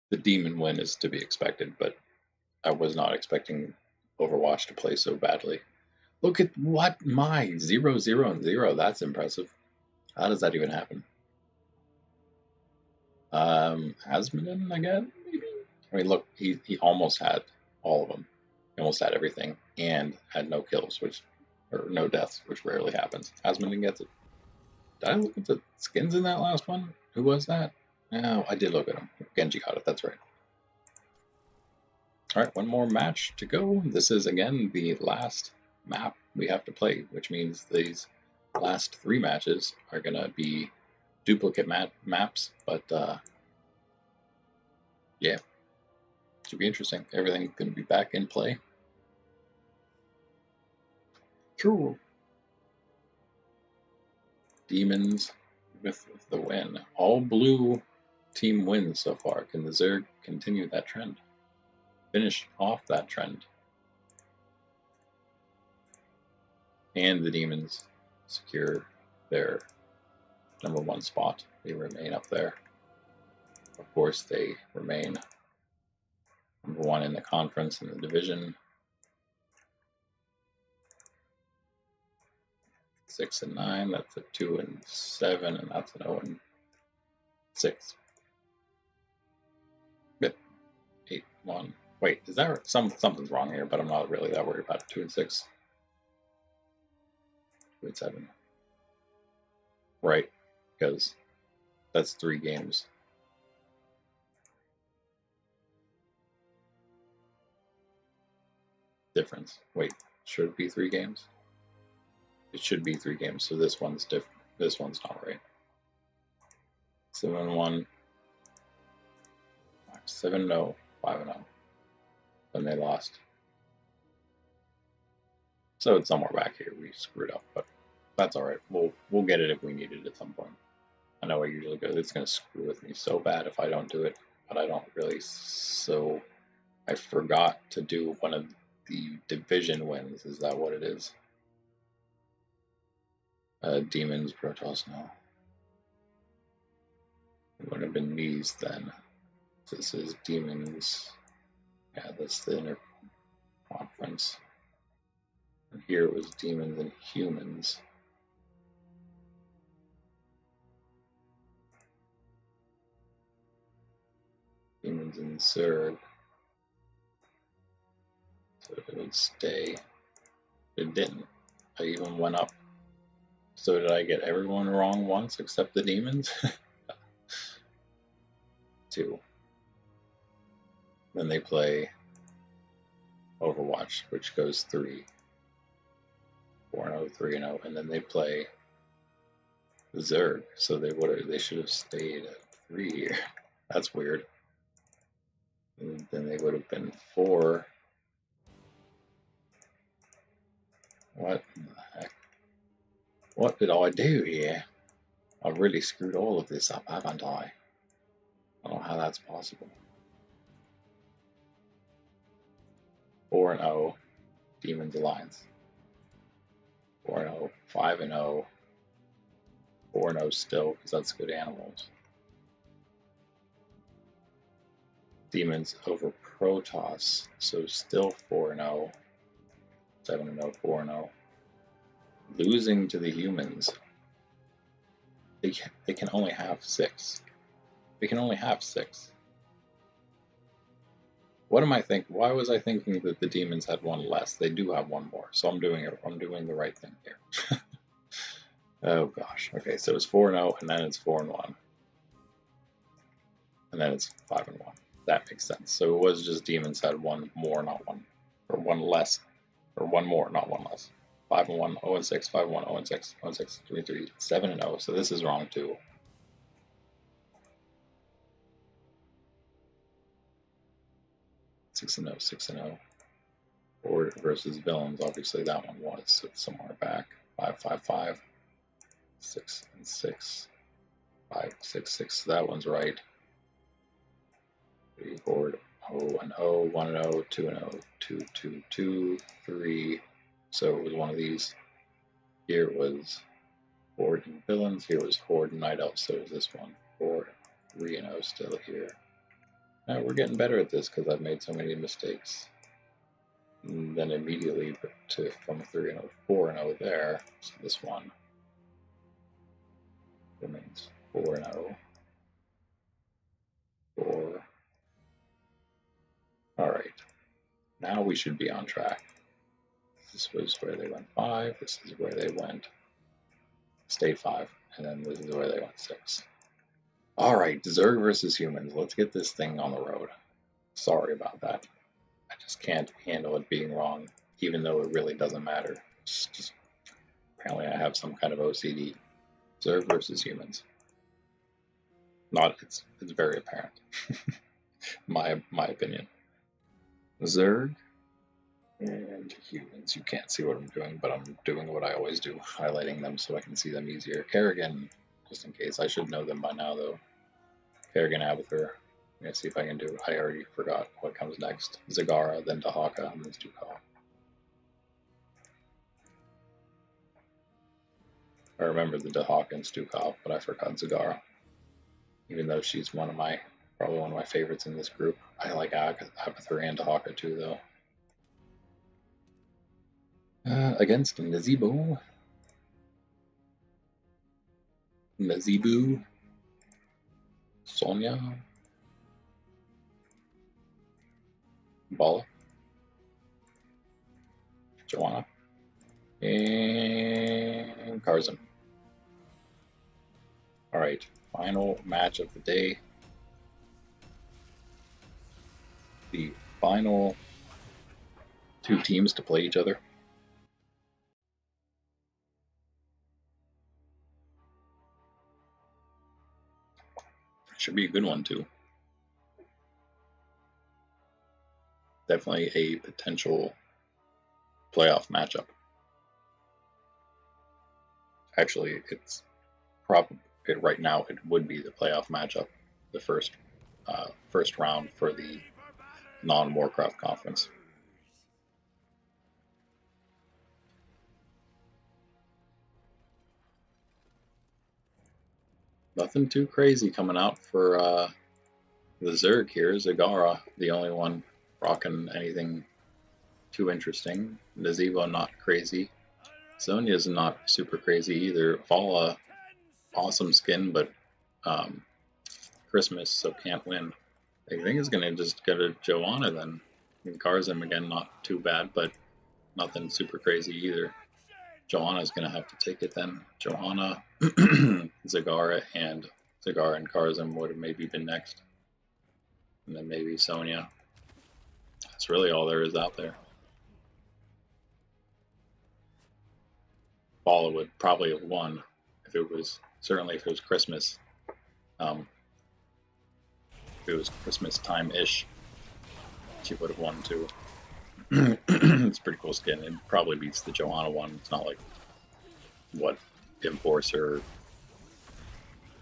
the demon win is to be expected, but I was not expecting Overwatch to play so badly. Look at what my 0, 0, and 0. That's impressive. How does that even happen? Asmodin again, maybe? I mean, look, he almost had all of them. He almost had everything and had no kills, or no deaths, which rarely happens. Asmodin gets it. Did I look at the skins in that last one? Who was that? No, I did look at him. Genji got it, that's right. Alright, one more match to go. This is, again, the last map we have to play, which means these last 3 matches are going to be duplicate maps, but yeah, should be interesting. Everything's going to be back in play. Cool. Demons with the win. All blue team wins so far? Can the Zerg continue that trend? Finish off that trend? And the demons secure their #1 spot. They remain up there. Of course, they remain #1 in the conference and the division. 6 and 9, that's a 2 and 7, and that's an 0 and 6. Yep. 8, 1. Wait, is that something's wrong here? But I'm not really that worried about it. 2 and 6. 2 and 7. Right, because that's 3 games. Difference. Wait, should it be 3 games? It should be 3 games, so this one's different. This one's not right. 7-1, 7-0, 5-0. Then they lost. So it's somewhere back here. We screwed up, but that's all right. We'll get it if we need it at some point. I know I usually go. It's gonna screw with me so bad if I don't do it, but I don't really. So I forgot to do one of the division wins. Is that what it is? Demons, Protoss, no. It would have been these then. This is Demons. Yeah, that's the inner conference. And here it was Demons and Humans. Demons and Zerg. So it would stay. It didn't. I even went up. So did I get everyone wrong once except the demons? 2. Then they play Overwatch, which goes 3. 4-0, 3-0, and then they play Zerg. So they should have stayed at 3 here. That's weird. And then they would have been 4. What in the heck? What did I do here? I've really screwed all of this up, haven't I? I don't know how that's possible. 4-0, Demons Alliance. 4-0, 5-0, 4-0 still, because that's good animals. Demons over Protoss, so still 4-0, 7-0, 4-0. Losing to the humans. They can only have 6. They can only have 6. What am I thinking? Why was I thinking that the demons had 1 less? They do have 1 more, so I'm doing the right thing here. Oh gosh. Okay, so it's 4-0, and then it's 4-1, and then it's 5-1. That makes sense. So it was just demons had 1 more, not 1, or 1 less, or 1 more, not 1 less. 5-1, 0-6, 5-1, 0-6, 0-6, 3-3, 7-0. So this is wrong too. Six and 0, 6-0. Horde versus villains. Obviously that one was, so it's somewhere back. 5-5-5, 6-6, 5-6-6. So that one's right. 3 Horde, 0-0, 1-0, 2-0, 2-2-2, 3. So it was one of these. Here it was Horde and villains. Here was Horde and Night Elf. So it was this one. Horde, 3-0 still here. Now we're getting better at this because I've made so many mistakes. And then immediately from 3-0 to 4-0 there. So this one remains 4-0. 4. Alright. Now we should be on track. This was where they went 5. This is where they went. Stay 5. And then this is where they went 6. Alright, Zerg versus humans. Let's get this thing on the road. Sorry about that. I just can't handle it being wrong, even though it really doesn't matter. Just apparently I have some kind of OCD. Zerg versus humans. It's very apparent. my opinion. Zerg and humans. You can't see what I'm doing, but I'm doing what I always do, highlighting them so I can see them easier. Kerrigan, just in case. I should know them by now, though. Kerrigan Abathur. I'm gonna see if I can do it. I already forgot what comes next. Zagara, then Dahaka, and then Stukov. I remember the Dahaka and Stukov, but I forgot Zagara. Even though she's probably one of my favorites in this group. I like Abathur and Dahaka too, though. Against Nazeebo. Sonya. Bala. Joanna. And Karzan. Alright, final match of the day. The final two teams to play each other. Should be a good one too. Definitely a potential playoff matchup. Actually, it's probably right now it would be the playoff matchup, the first round for the non-Warcraft conference. Nothing too crazy coming out for the Zerg here. Zagara, the only one rocking anything too interesting. Nazeebo, not crazy. Sonya's not super crazy either. Vala, awesome skin, but Christmas, so can't win. I think it's going to just go to Joanna then. And Karzim again, not too bad, but nothing super crazy either. Joanna's going to have to take it then. Joanna, Zagara and Karzim would have maybe been next. And then maybe Sonya. That's really all there is out there. Paula would probably have won if it was Christmas. If it was Christmas time-ish, she would have won too. It's a pretty cool skin. It probably beats the Joanna one. It's not like what Enforcer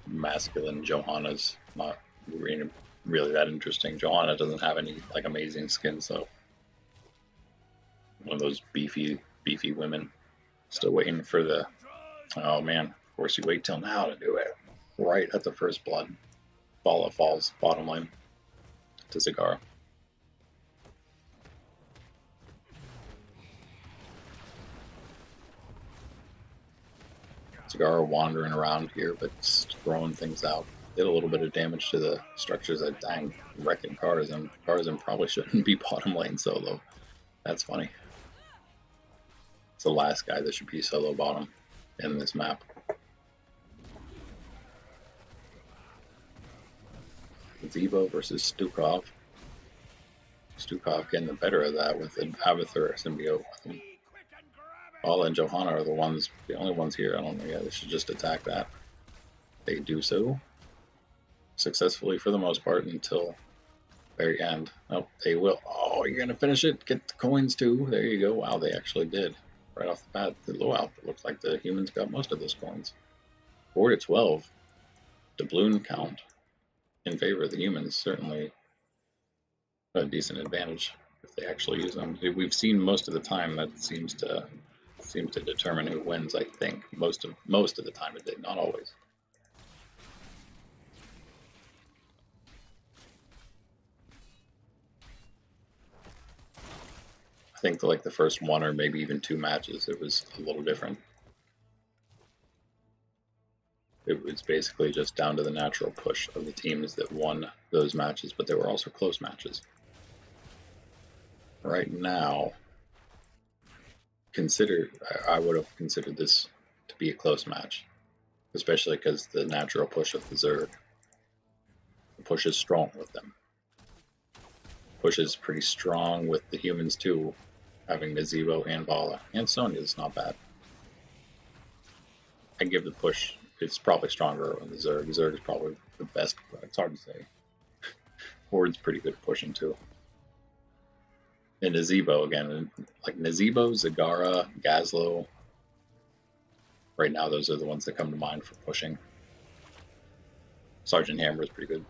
masculine Johanna's not really that interesting. Joanna doesn't have any like amazing skin, so one of those beefy women. Still waiting for the, oh man, of course you wait till now to do it. Right at the first blood. Vala falls, bottom lane, to Zagara. Zagara wandering around here, but throwing things out. Did a little bit of damage to the structures that dang wrecking Karzim. Karzim probably shouldn't be bottom lane solo. That's funny. It's the last guy that should be solo bottom in this map. Zebo versus Stukov. Stukov getting the better of that with an Abathur symbiote with him. Vala and Johanna are the only ones here. I don't know. Yeah, they should just attack that. They do so successfully for the most part until very end. Oh, they will. Oh, you're gonna finish it. Get the coins too. There you go. Wow, they actually did. Right off the bat, the low out. It looks like the humans got most of those coins. 4 to 12. Doubloon count in favor of the humans. Certainly a decent advantage if they actually use them. We've seen most of the time that seems to determine who wins. I think most of the time it did, not always. I think like the first one or maybe even two matches, it was a little different. It was basically just down to the natural push of the teams that won those matches, but they were also close matches. Right now, I would have considered this to be a close match, especially because the natural push of the Zerg. The push is strong with them. Push is pretty strong with the humans too, having Nazeebo and Vala. And Sonya is not bad. I give the push, it's probably stronger on the Zerg. The Zerg is probably the best, but it's hard to say. Horde's pretty good at pushing too. And Nazeebo again, like Nazeebo, Zagara, Gazlo. Right now, those are the ones that come to mind for pushing. Sergeant Hammer is pretty good.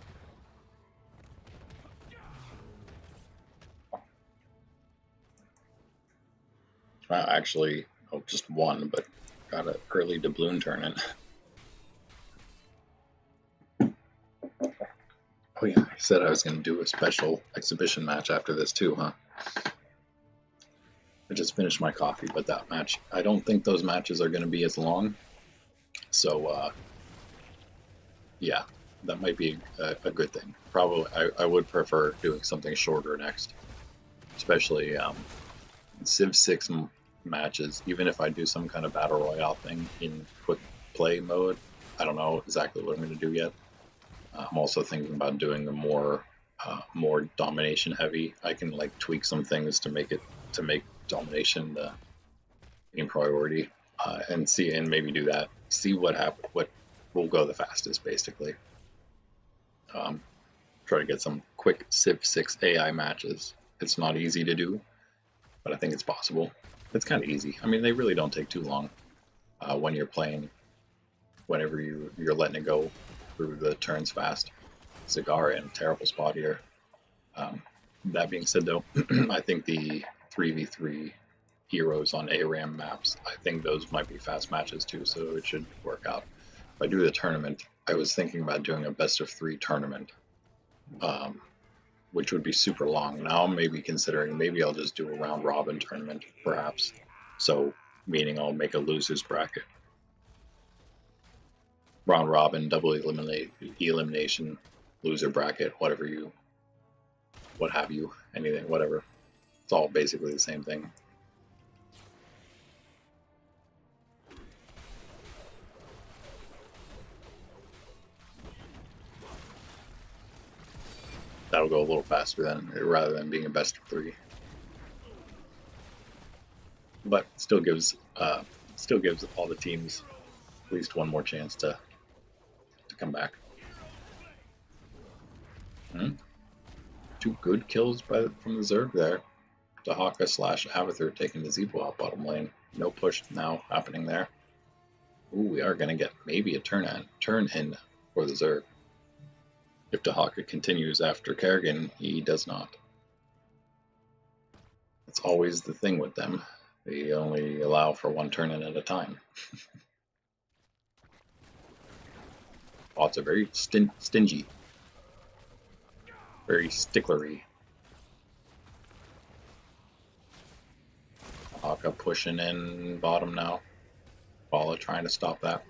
Actually, oh, just one, but got an early doubloon turn in. Oh yeah, I said I was going to do a special exhibition match after this too, huh? I just finished my coffee, but that match, I don't think those matches are going to be as long. So, yeah, that might be a good thing. Probably, I would prefer doing something shorter next, especially Civ 6 matches. Even if I do some kind of battle royale thing in quick play mode, I don't know exactly what I'm going to do yet. I'm also thinking about doing a more domination heavy. I can like tweak some things to make domination the main priority, and maybe do that. See what will go the fastest, basically. Try to get some quick Civ 6 AI matches. It's not easy to do, but I think it's possible. It's kind of easy. I mean, they really don't take too long when you're playing. Whenever you're letting it go through the turns fast. Cigar in a terrible spot here. That being said, though, I think the 3v3 heroes on ARAM maps, I think those might be fast matches too, so it should work out. If I do the tournament, I was thinking about doing a best of 3 tournament, which would be super long. Now I'm maybe considering maybe I'll just do a round robin tournament, perhaps. So, meaning I'll make a losers bracket. Round robin, double elimination, loser bracket, what have you, anything, whatever. It's all basically the same thing. That'll go a little faster rather than being a best of 3. But still gives all the teams at least one more chance to come back. 2 good kills from the Zerg there. Dahaka / Avathr taking the Zeebo out bottom lane. No push now happening there. Ooh, we are going to get maybe a turn in for the Zerg. If Dahaka continues after Kerrigan, he does not. That's always the thing with them. They only allow for 1 turn in at a time. Bots are very stingy. Very sticklery. Dahaka pushing in bottom now. Bala trying to stop that.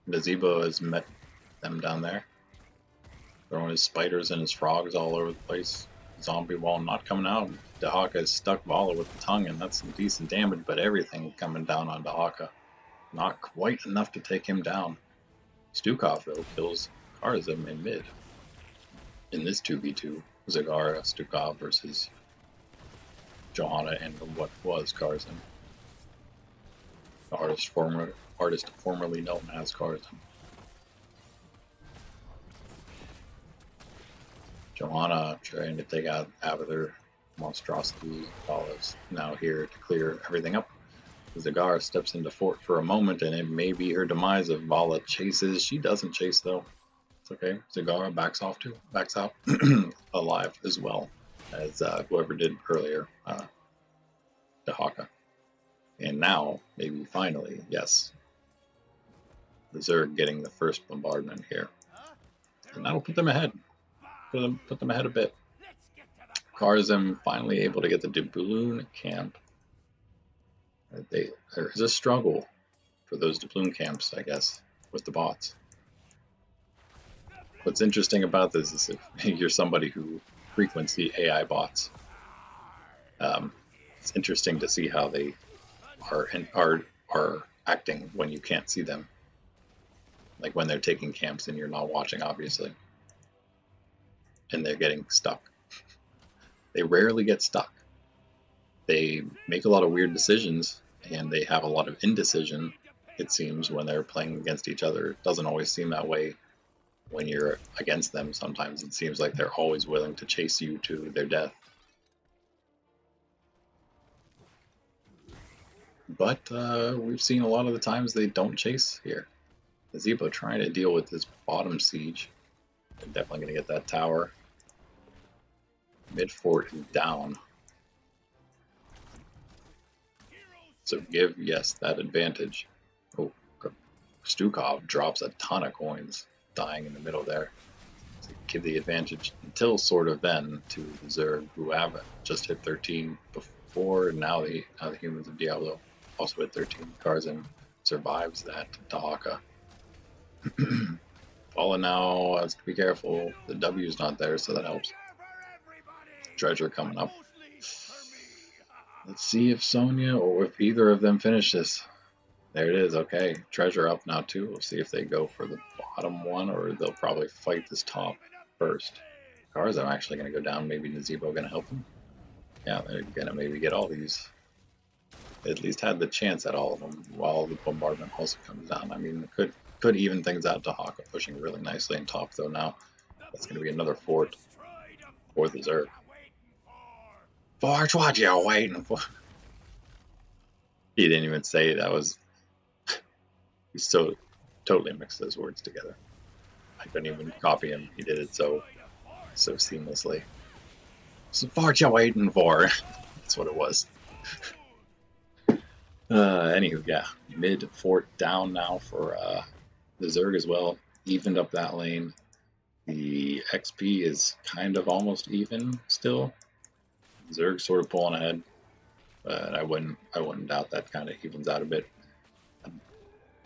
The Zeebo has met them down there. Throwing his spiders and his frogs all over the place. Zombie wall not coming out. Dahaka is stuck Vala with the tongue, and that's some decent damage, but everything coming down on Dahaka. Not quite enough to take him down. Stukov, though, kills Karzim in mid. In this 2v2, Zagara, Stukov versus Johanna and what was Karzim. The artist formerly known as Karzim. Johanna trying to take out Avathr. Monstrosity. Vala's now here to clear everything up. Zagara steps into fort for a moment, and it may be her demise if Vala chases. She doesn't chase, though. It's okay. Zagara backs out alive as well as whoever did earlier, Dahaka. And now, maybe finally, yes, the Zerg getting the first bombardment here. And that'll put them ahead. Put them ahead a bit. Karzim finally able to get the doubloon camp. There is a struggle for those doubloon camps, I guess, with the bots. What's interesting about this is if you're somebody who frequents the AI bots, it's interesting to see how they are acting when you can't see them. Like when they're taking camps and you're not watching, obviously. And they're getting stuck. They rarely get stuck. They make a lot of weird decisions, and they have a lot of indecision, it seems, when they're playing against each other. It doesn't always seem that way when you're against them. Sometimes it seems like they're always willing to chase you to their death. But we've seen a lot of the times they don't chase here. The Zeebo trying to deal with this bottom siege. They're definitely going to get that tower. Mid fort is down. So give, yes, that advantage. Oh, Stukov drops a ton of coins, dying in the middle there. So give the advantage until sort of then to the Zerg, who have just hit 13 before. Now the humans of Diablo also hit 13. Karzim survives that Dahaka. Fallen now has to be careful. The W is not there, so that helps. Treasure coming up. Let's see if Sonya or if either of them finish this. There it is. Okay, treasure up now too. We'll see if they go for the bottom one or they'll probably fight this top first. Karzim actually going to go down. Maybe Nazebo going to help them. Yeah, they're going to maybe get all these. They at least had the chance at all of them while the bombardment also comes down. I mean, could even things out. Dahaka pushing really nicely in top though now. That's going to be another fort for the Zerg. Fort, what you waiting for? He didn't even say that was. He so totally mixed those words together. I couldn't even copy him. He did it so seamlessly. So far, you waiting for? That's what it was. Anywho, yeah, mid fort down now for the Zerg as well. Evened up that lane. The XP is kind of almost even still. Zerg sort of pulling ahead, but I wouldn't doubt that kind of evens out a bit.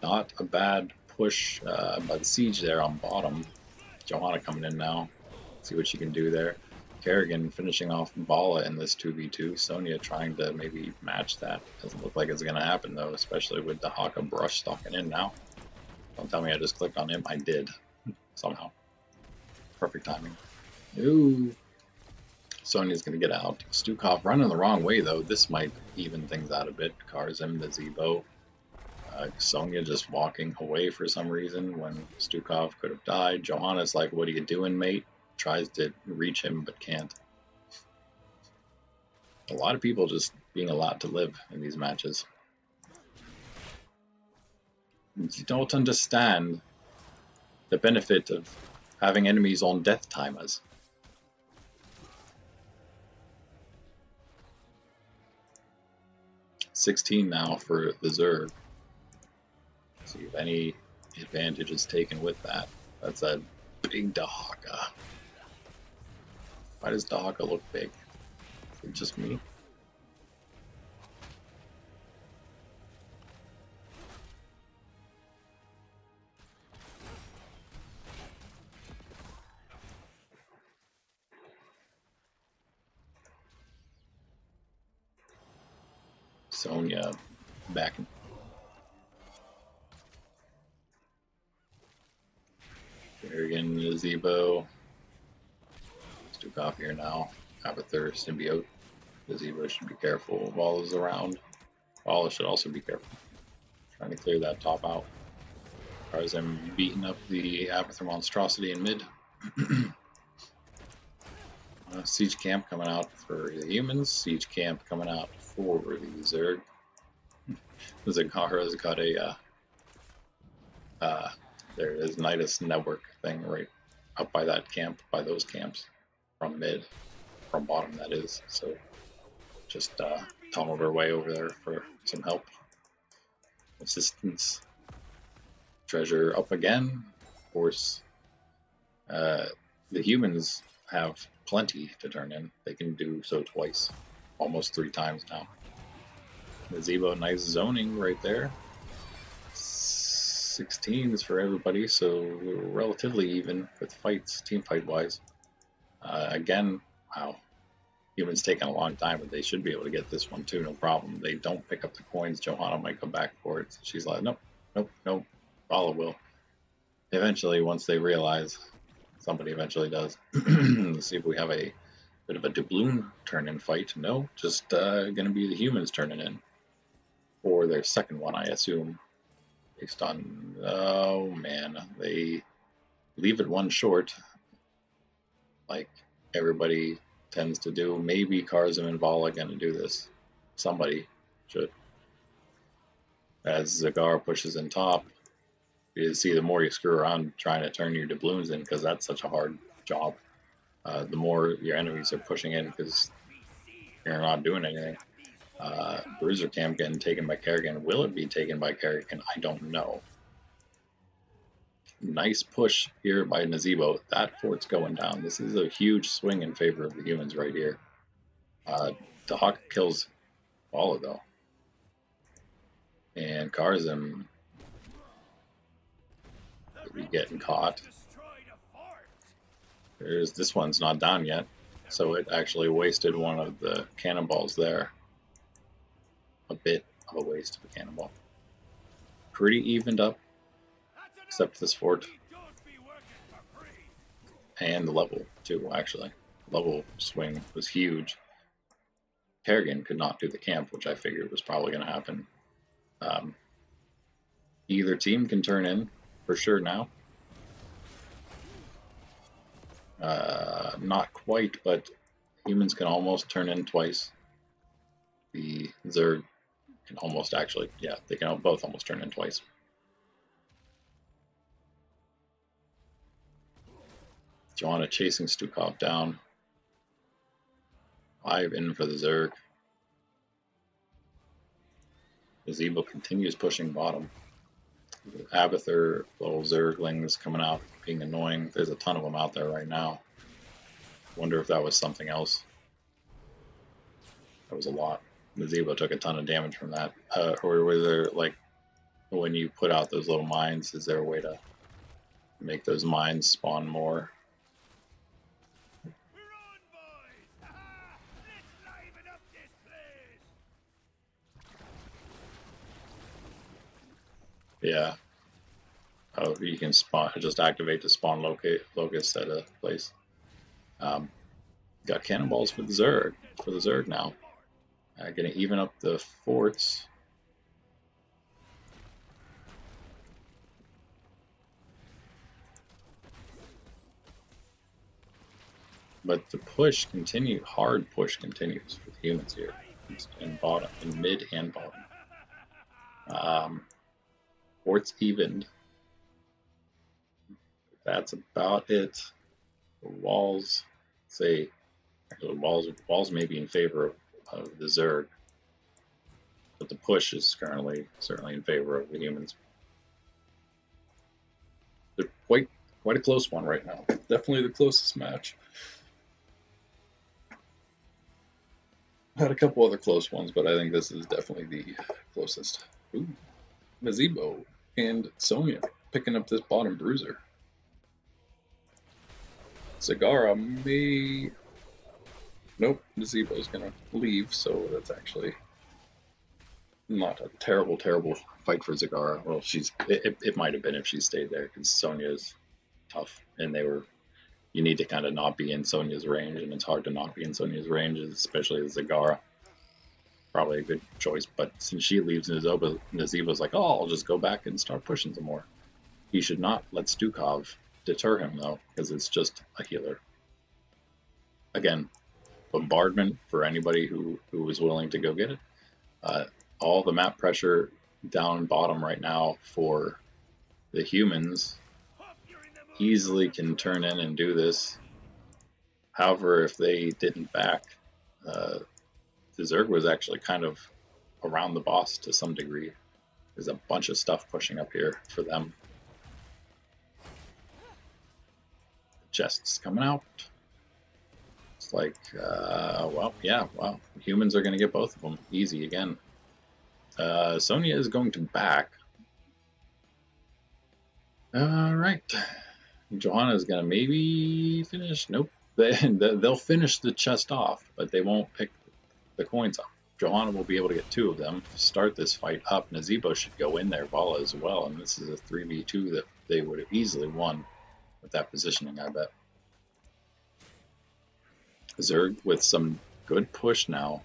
Not a bad push by the siege there on bottom. Johanna coming in now. See what she can do there. Kerrigan finishing off Bala in this 2v2. Sonya trying to maybe match that. Doesn't look like it's going to happen though, especially with the Dahaka brush stalking in now. Don't tell me I just clicked on him. I did. Somehow. Perfect timing. Ooh. Sonya's going to get out. Stukov running the wrong way though. This might even things out a bit. Karzim, the Zebo. Sonya just walking away for some reason when Stukov could have died. Johanna's like, what are you doing, mate? Tries to reach him but can't. A lot of people just being allowed to live in these matches. You don't understand the benefit of having enemies on death timers. $16 now for the Zerg. See if any advantage is taken with that. That's a big Dahaka. Why does Dahaka look big? Is it just me? Sonya back in. Kerrigan, Zebo. Stukov here now. Abathur, Symbiote. Zebo should be careful. Wall is around. Wall should also be careful. Trying to clear that top out. Karzim beating up the Abathur monstrosity in mid. Siege camp coming out for the humans. Siege camp coming out for the Zerg. Zagara's got a there is Nidus network thing right up by that camp, by those camps, from mid, from bottom that is. So just tunneled our way over there for some help, assistance. Treasure up again. Of course, the humans have plenty to turn in. They can do so twice, almost 3 times now. The Zebo, nice zoning right there. 16s for everybody, so we're relatively even with fights, team fight wise. Again, wow, humans taking a long time, but they should be able to get this one too, no problem. They don't pick up the coins. Johanna might come back for it. She's like, nope, nope, nope. Bala will. Eventually, once they realize, somebody eventually does. Let's see if we have a bit of a doubloon turn-in fight. No, just going to be the humans turning in for their second one, I assume. Based on, oh man, they leave it one short, like everybody tends to do. Maybe Karzim and Vala going to do this. Somebody should. As Zagar pushes in top, You see, the more you screw around trying to turn your doubloons in, because that's such a hard job, the more your enemies are pushing in because you're not doing anything. Bruiser camp getting taken by Kerrigan. Will it be taken by Kerrigan? I don't know. Nice push here by Nazebo. That fort's going down. This is a huge swing in favor of the humans right here. The Hawk kills Bala though. And Karzim will be getting caught. This one's not down yet, so it actually wasted one of the cannonballs there. A bit of a waste of a cannonball. Pretty evened up, except this fort. And the level too, actually. Level swing was huge. Kerrigan could not do the camp, which I figured was probably going to happen. Either team can turn in for sure now. Not quite, but humans can almost turn in twice. The Zerg can almost actually, yeah, they can both almost turn in twice. Joanna chasing Stukov down. 5 in for the Zerg. Nazebo continues pushing bottom. Abathur, little Zerglings coming out, being annoying. There's a ton of them out there right now. Wonder if that was something else. That was a lot. Nazebo took a ton of damage from that. Or were there, like, when you put out those little mines, is there a way to make those mines spawn more? Yeah. Oh, you can spawn, just activate to spawn locust at a place. Got cannonballs for the Zerg now. Gonna even up the forts. But the push continues, hard push continues for the humans here, in bottom, in mid and bottom. Forts evened. That's about it. The walls, say, actually walls may be in favor of the Zerg, but the push is currently certainly in favor of the humans. They're quite a close one right now. Definitely the closest match. Had a couple other close ones, but I think this is definitely the closest. Ooh, Nazebo and Sonya picking up this bottom bruiser. Zagara may... Nope, Nazebo's gonna leave, so that's actually not a terrible fight for Zagara. Well, it might have been if she stayed there, because Sonya's tough, and you need to kind of not be in Sonya's range, and it's hard to not be in Sonya's range, especially as Zagara. Probably a good choice, but since she leaves, Nazebo's like, oh, I'll just go back and start pushing some more. He should not let Stukov deter him, though, because it's just a healer. Again, bombardment for anybody who is willing to go get it. All the map pressure down bottom right now for the humans easily can turn in and do this. However, if they didn't back, the Zerg was actually kind of around the boss to some degree. There's a bunch of stuff pushing up here for them. Chests coming out. It's like, well, yeah, wow. Humans are going to get both of them easy again. Sonya is going to back. Alright. Johanna is going to maybe finish. Nope. They'll finish the chest off, but they won't pick the coins up. Johanna will be able to get 2 of them to start this fight up. Nazebo should go in there, Bala as well, and this is a 3v2 that they would have easily won with that positioning, I bet. Zerg with some good push now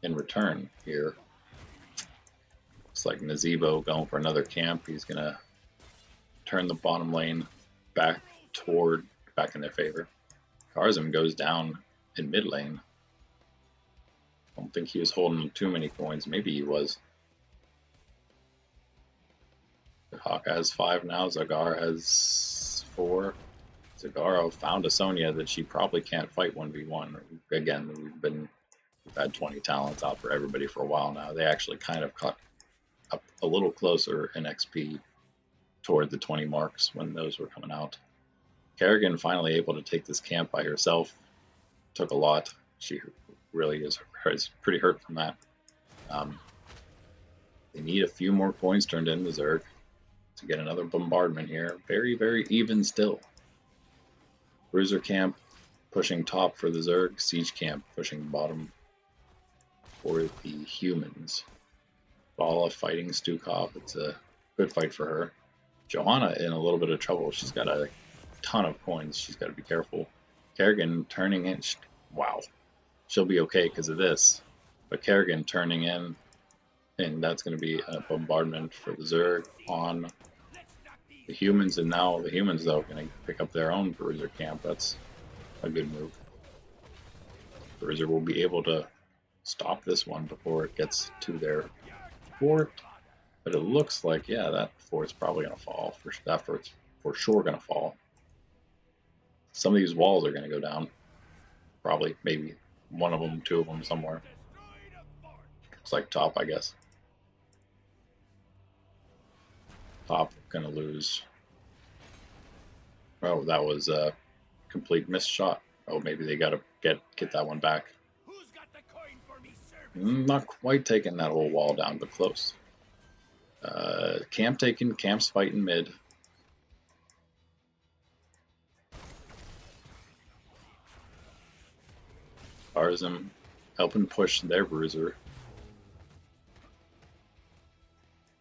in return here. Looks like Nazebo going for another camp. He's going to turn the bottom lane back in their favor. Karzim goes down in mid lane. I don't think he was holding too many coins. Maybe he was. Hawka has 5 now, Zagar has 4. Zagaro found a Sonya that she probably can't fight 1v1. Again, we've had 20 talents out for everybody for a while now. They actually kind of cut up a little closer in XP toward the 20 marks when those were coming out. Kerrigan finally able to take this camp by herself. Took a lot. She really is pretty hurt from that. They need a few more coins turned in the Zerg to get another bombardment here. Very, very even still. Bruiser camp pushing top for the Zerg. Siege camp pushing bottom for the humans. Bala fighting Stukov. It's a good fight for her. Johanna in a little bit of trouble. She's got a ton of coins. She's got to be careful. Kerrigan turning in. Wow. She'll be okay because of this. But Kerrigan turning in, and that's going to be a bombardment for the Zerg on the humans. And now the humans, though, going to pick up their own Bruiser camp. That's a good move. Bruiser will be able to stop this one before it gets to their fort. But it looks like, yeah, that fort's probably going to fall. That fort's for sure going to fall. Some of these walls are going to go down. Probably, maybe one of them, 2 of them somewhere. Looks like top, I guess. Top going to lose. Oh, that was a complete missed shot. Oh, maybe they got to get that one back. Not quite taking that whole wall down, but close. Camp taken, camp's fighting mid. Arzum helping push their Bruiser.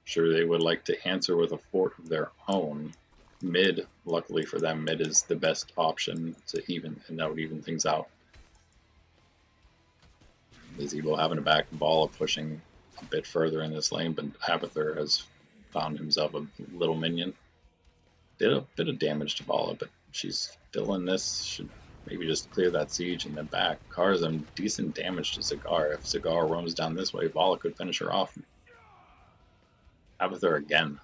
Sure, they would like to answer with a fort of their own. Mid, luckily for them, mid is the best option to even, and that would even things out. Zebo having a back Bala pushing a bit further in this lane, but Abathur has found himself a little minion. Did a bit of damage to Bala, but she's still in this. Should maybe just clear that siege and then back. Karzam, decent damage to Zagar. If Zagar roams down this way, Bala could finish her off. Abathur again.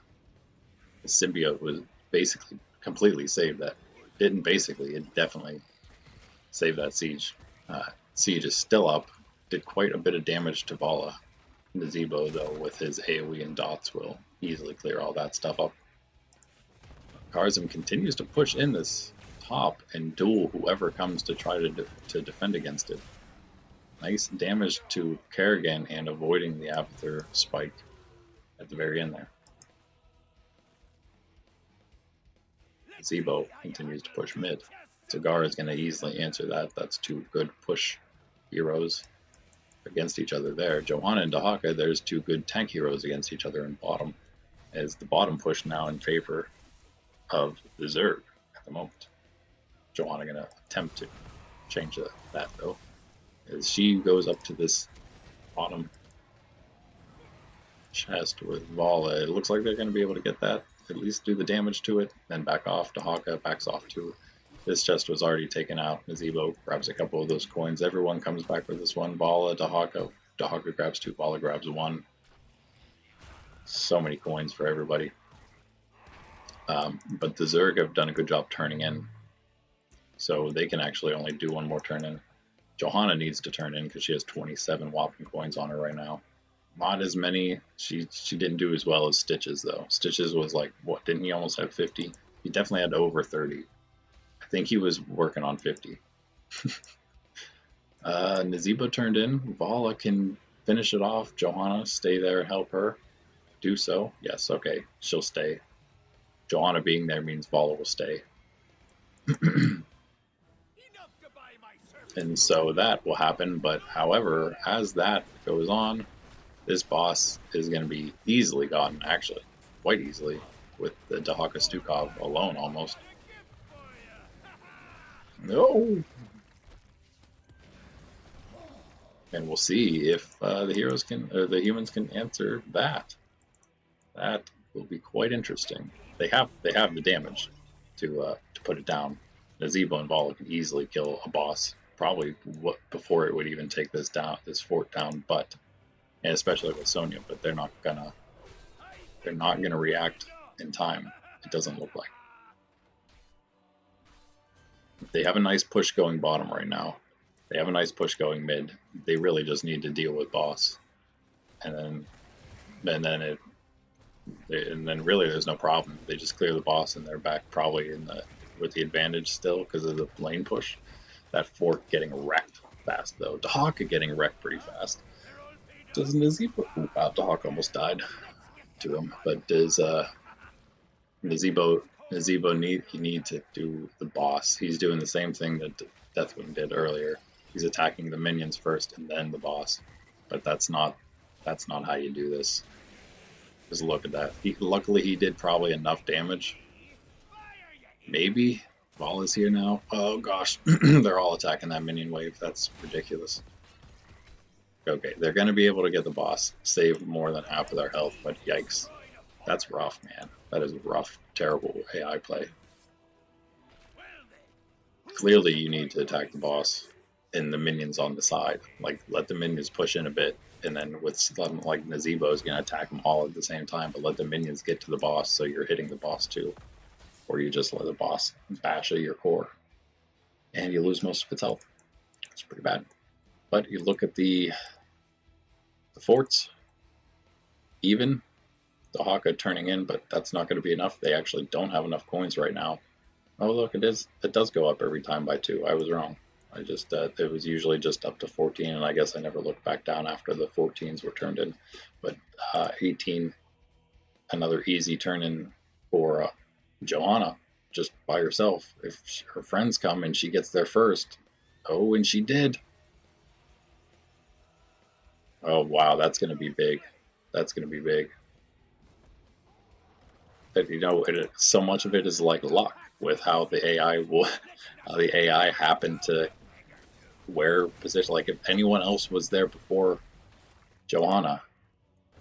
The symbiote was basically completely saved that. Didn't basically, it definitely saved that siege. Siege is still up. Did quite a bit of damage to Bala. Nazebo, though, with his AoE and dots, will easily clear all that stuff up. Karzam continues to push in this top and duel whoever comes to try to defend against it. Nice damage to Kerrigan and avoiding the Abathur spike at the very end there. Zebo continues to push mid. Zagar is going to easily answer that. That's 2 good push heroes against each other there. Johanna and Dahaka, there's 2 good tank heroes against each other in bottom. As the bottom push now in favor of the Zerg at the moment. Johanna going to attempt to change that though. As she goes up to this bottom chest with Vala, it looks like they're going to be able to get that, at least do the damage to it, then back off. Dahaka backs off too. This chest was already taken out. Nazebo grabs a couple of those coins. Everyone comes back with this one. Bala, Dahaka. Dahaka grabs 2. Bala grabs 1. So many coins for everybody. But the Zerg have done a good job turning in. So they can actually only do 1 more turn in. Johanna needs to turn in because she has 27 whopping coins on her right now. Not as many. She didn't do as well as Stitches though. Stitches was like, what, didn't he almost have 50? He definitely had over 30. I think he was working on 50. Nazebo turned in. Vala can finish it off. Johanna, stay there, help her. Do so. Yes, okay. She'll stay. Johanna being there means Vala will stay. And so that will happen, but however, as that goes on, this boss is going to be easily gotten, actually. Quite easily, with the Dahaka Stukov alone, almost. No! And we'll see if the heroes can, or the humans can answer that. That will be quite interesting. They have the damage to put it down. Nazebo and Vala can easily kill a boss, probably before it would even take this fort down. But and especially with Sonya, but they're not gonna react in time. It doesn't look like. They have a nice push going bottom right now. They have a nice push going mid. They really just need to deal with boss, and then really there's no problem. They just clear the boss and they're back probably with the advantage still because of the lane push. That fork getting wrecked fast though. Dahaka getting wrecked pretty fast. Does Nazebo? Wow, Dahaka almost died to him. But does Nazebo need to do the boss? He's doing the same thing that Deathwing did earlier. He's attacking the minions first and then the boss. But that's not how you do this. Just look at that. Luckily he did probably enough damage. Maybe Val is here now. Oh gosh, they're all attacking that minion wave. That's ridiculous. Okay, they're going to be able to get the boss, save more than half of their health, but yikes. That's rough, man. That is rough, terrible AI play. Clearly you need to attack the boss and the minions on the side. Like, let the minions push in a bit, and then with something like Nazebo is going to attack them all at the same time, but let the minions get to the boss so you're hitting the boss too. Or you just let the boss bash at your core. And you lose most of its health. It's pretty bad. But you look at the forts, even. Dahaka turning in, but that's not going to be enough. They actually don't have enough coins right now. Oh look, it does go up every time by 2. I was wrong. I just it was usually just up to 14, and I guess I never looked back down after the 14s were turned in. But 18, another easy turn in for Johanna, just by herself. If her friends come and she gets there first, oh, and she did. Oh wow, that's going to be big. That's going to be big. But you know, so much of it is like luck with how the AI happened to where position. Like if anyone else was there before Johanna,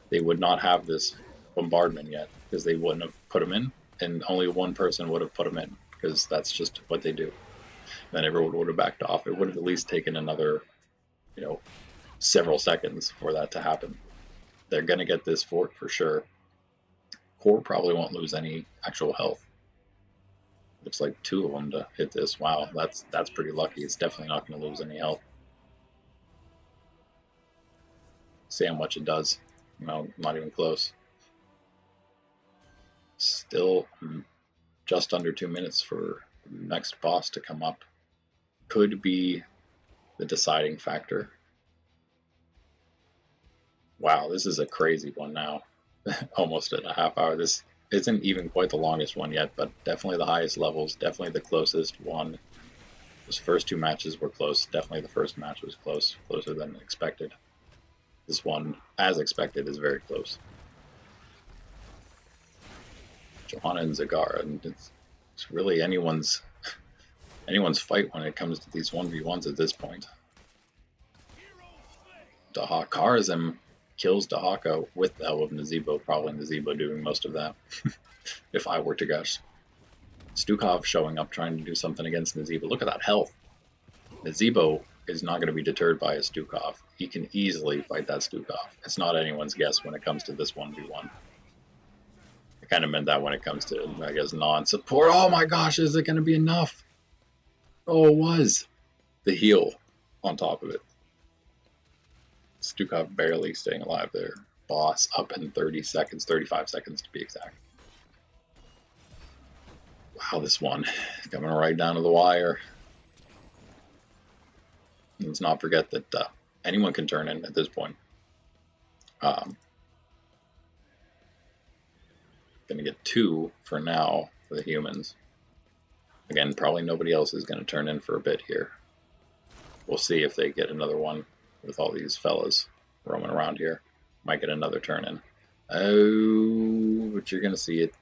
they would not have this bombardment yet because they wouldn't have put them in, and only one person would have put them in because that's just what they do. Then everyone would have backed off. It would have at least taken another, several seconds for that to happen. They're gonna get this fort for sure. Core probably won't lose any actual health. Looks like 2 of them to hit this. Wow, that's pretty lucky. It's definitely not going to lose any health. See how much it does. No, not even close. Still just under 2 minutes for the next boss to come up. Could be the deciding factor. Wow, this is a crazy one now. Almost at a half hour. This isn't even quite the longest one yet, but definitely the highest levels, definitely the closest one. Those first 2 matches were close. Definitely the first match was close, closer than expected. This one, as expected, is very close. Johanna and Zagara, and it's really anyone's fight when it comes to these 1v1s at this point. Karazim kills Dahaka with the help of Nazebo, probably Nazebo doing most of that, if I were to guess. Stukov showing up trying to do something against Nazebo. Look at that health. Nazebo is not going to be deterred by a Stukov. He can easily fight that Stukov. It's not anyone's guess when it comes to this 1v1. I kind of meant that when it comes to, I guess, non-support. Oh my gosh, is it going to be enough? Oh, it was. The heal on top of it. Stukov barely staying alive there. Boss up in 30 seconds, 35 seconds to be exact. Wow, this one coming right down to the wire. Let's not forget that anyone can turn in at this point. Gonna get 2 for now for the humans. Again, probably nobody else is gonna turn in for a bit here. We'll see if they get another one with all these fellas roaming around here. Might get another turn in. Oh, but you're gonna see it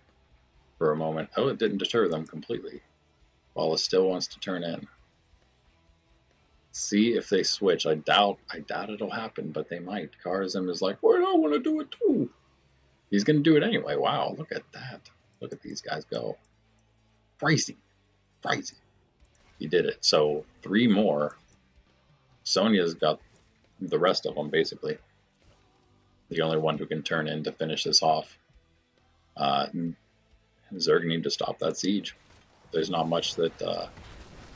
for a moment. Oh, it didn't deter them completely. Wallace still wants to turn in. See if they switch. I doubt it'll happen, but they might. Karazim is like, well, I want to do it too. He's gonna do it anyway. Wow, look at that. Look at these guys go. Pricey. He did it. So 3 more. Sonya's got the rest of them, basically. The only one who can turn in to finish this off. Zerg need to stop that siege. There's not much that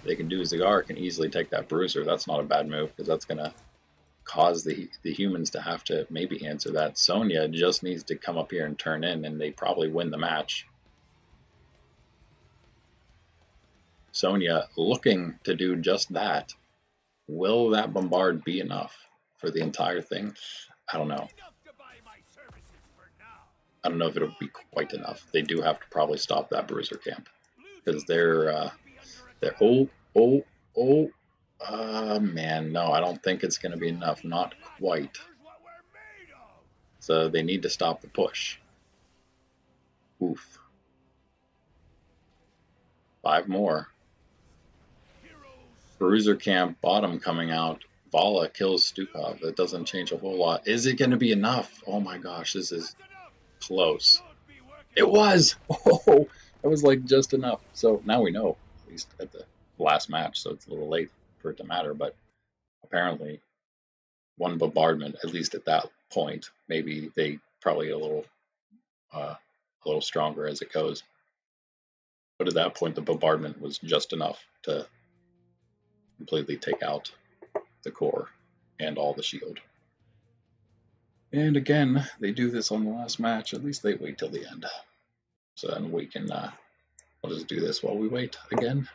they can do. Zagar can easily take that Bruiser. That's not a bad move because that's going to cause the humans to have to maybe answer that. Sonya just needs to come up here and turn in, and they probably win the match. Sonya looking to do just that. Will that bombard be enough for the entire thing? I don't know. I don't know if it'll be quite enough. They do have to probably stop that Bruiser camp because they're man, no, I don't think it's going to be enough. Not quite. So they need to stop the push. Oof. 5 more. Bruiser camp bottom coming out. Vala kills Stukov. That doesn't change a whole lot. Is it going to be enough? Oh my gosh, this is close. It was! Oh, that was like just enough. So now we know, at least at the last match, so it's a little late for it to matter, but apparently one bombardment, at least at that point, maybe they probably a little stronger as it goes. But at that point, the bombardment was just enough to completely take out the core and all the shield. And again, they do this on the last match. At least they wait till the end. So then we can, we'll just do this while we wait again.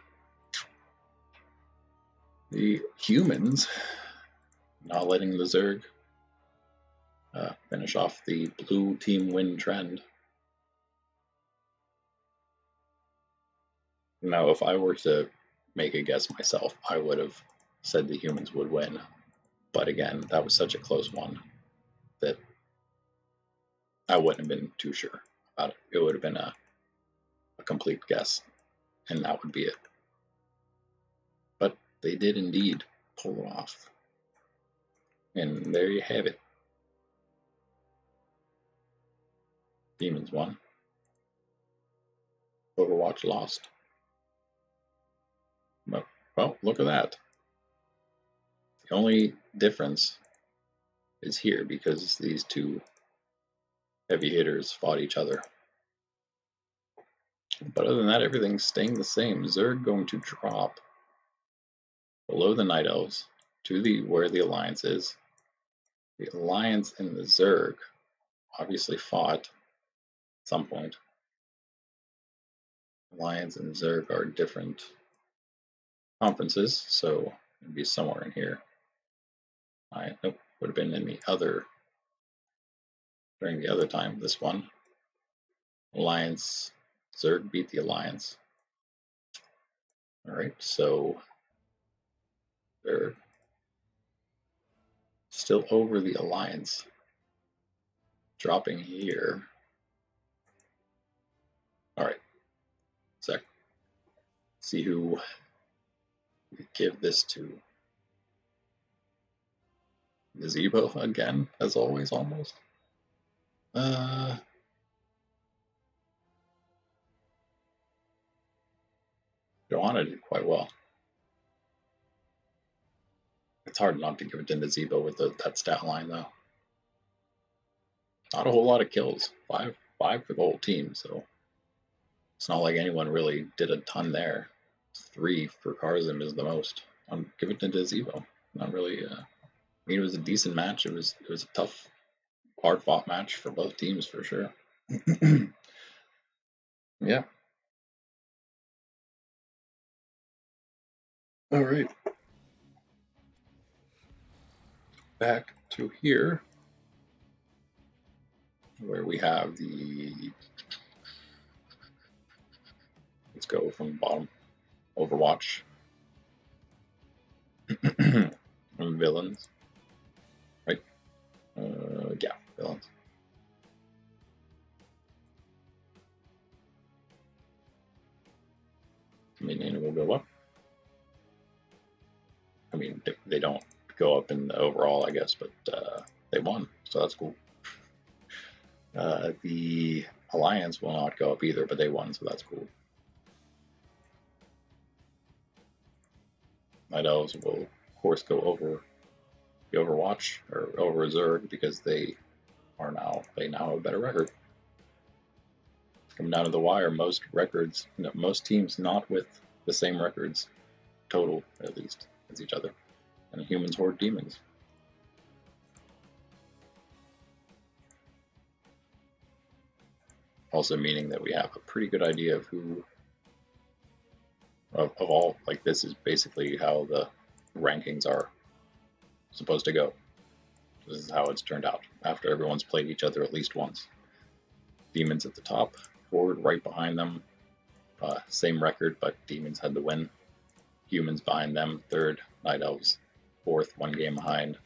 The humans not letting the Zerg finish off the blue team win trend. Now, if I were to make a guess myself, I would have said the humans would win. But again, that was such a close one that I wouldn't have been too sure about it. It would have been a complete guess, and that would be it. But they did indeed pull it off. And there you have it. Demons won. Overwatch lost. But, well, look at that. The only difference is here because these two heavy hitters fought each other. But other than that, everything's staying the same. Zerg going to drop below the Night Elves to where the Alliance is. The Alliance and the Zerg obviously fought at some point. Alliance and Zerg are different conferences, so it'd be somewhere in here. Nope, would have been in the other, during the other time, this one. Alliance, Zerg beat the Alliance. Alright, so they're still over the Alliance. Dropping here. Alright, sec. See who we give this to. Gazebo again, as always, almost. Joanna did quite well. It's hard not to give it to Gazebo with that stat line, though. Not a whole lot of kills. Five for the whole team, so it's not like anyone really did a ton there. 3 for Karzim is the most. Give it to Gazebo. Not really. I mean, it was a decent match. It was a tough, hard-fought match for both teams for sure. Yeah. All right. Back to here, where we have the. Let's go from bottom. Overwatch. Villains. Right? Yeah, villains. Minion will go up. I mean, they don't go up in the overall, I guess, but they won, so that's cool. The Alliance will not go up either, but they won, so that's cool. Night Elves will, of course, go over the Overwatch or over Zerg because they now have a better record. Come down to the wire, most records, most teams not with the same records, total at least, as each other. And humans, horde, demons. Also meaning that we have a pretty good idea of who, of all, like this is basically how the rankings are supposed to go. This is how it's turned out after everyone's played each other at least once. Demons at the top, horde right behind them, same record, but demons had the win. Humans behind them, third, night elves, fourth, 1 game behind.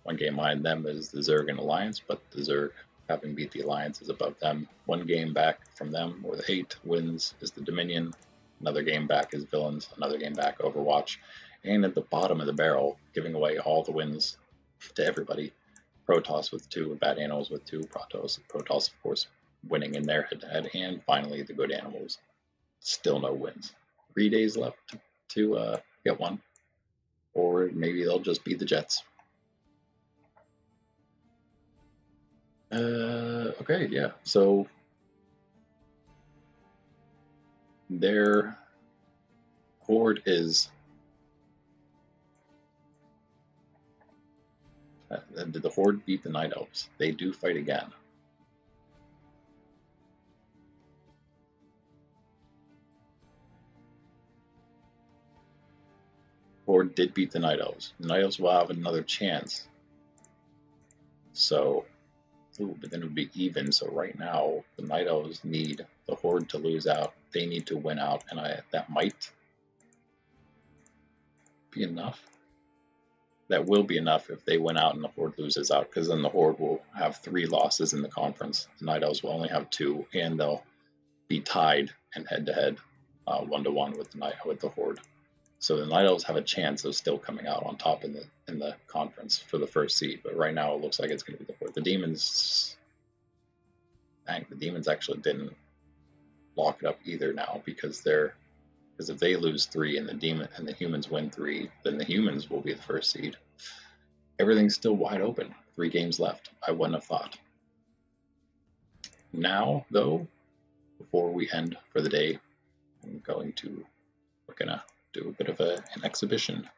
1 game behind them is the Zerg and Alliance, but the Zerg, having beat the Alliance, is above them. 1 game back from them, with 8 wins, is the Dominion. Another game back is Villains. Another game back, Overwatch. And at the bottom of the barrel, giving away all the wins to everybody. Protoss with 2, Bad Animals with 2, Protoss, of course, winning in their head-to-head. And finally, the Good Animals. Still no wins. 3 days left to get one. Or maybe they'll just beat the Jets. Okay, yeah, so their horde is, did the horde beat the Night Elves? They do fight again. Horde did beat the Night Elves. The Night Elves will have another chance. So, but then it would be even. So right now, the Night Elves need the Horde to lose out. They need to win out, and that might be enough. That will be enough if they win out and the Horde loses out, because then the Horde will have 3 losses in the conference. The Night Elves will only have 2, and they'll be tied and head-to-head, 1-1 with the Horde. So the Night Elves have a chance of still coming out on top in the conference for the first seed, but right now it looks like it's going to be the Horde. The Demons actually didn't lock it up either now, because if they lose 3 and the humans win 3, then the humans will be the first seed. Everything's still wide open. 3 games left. I wouldn't have thought. Now, though, before we end for the day, we're gonna do a bit of an exhibition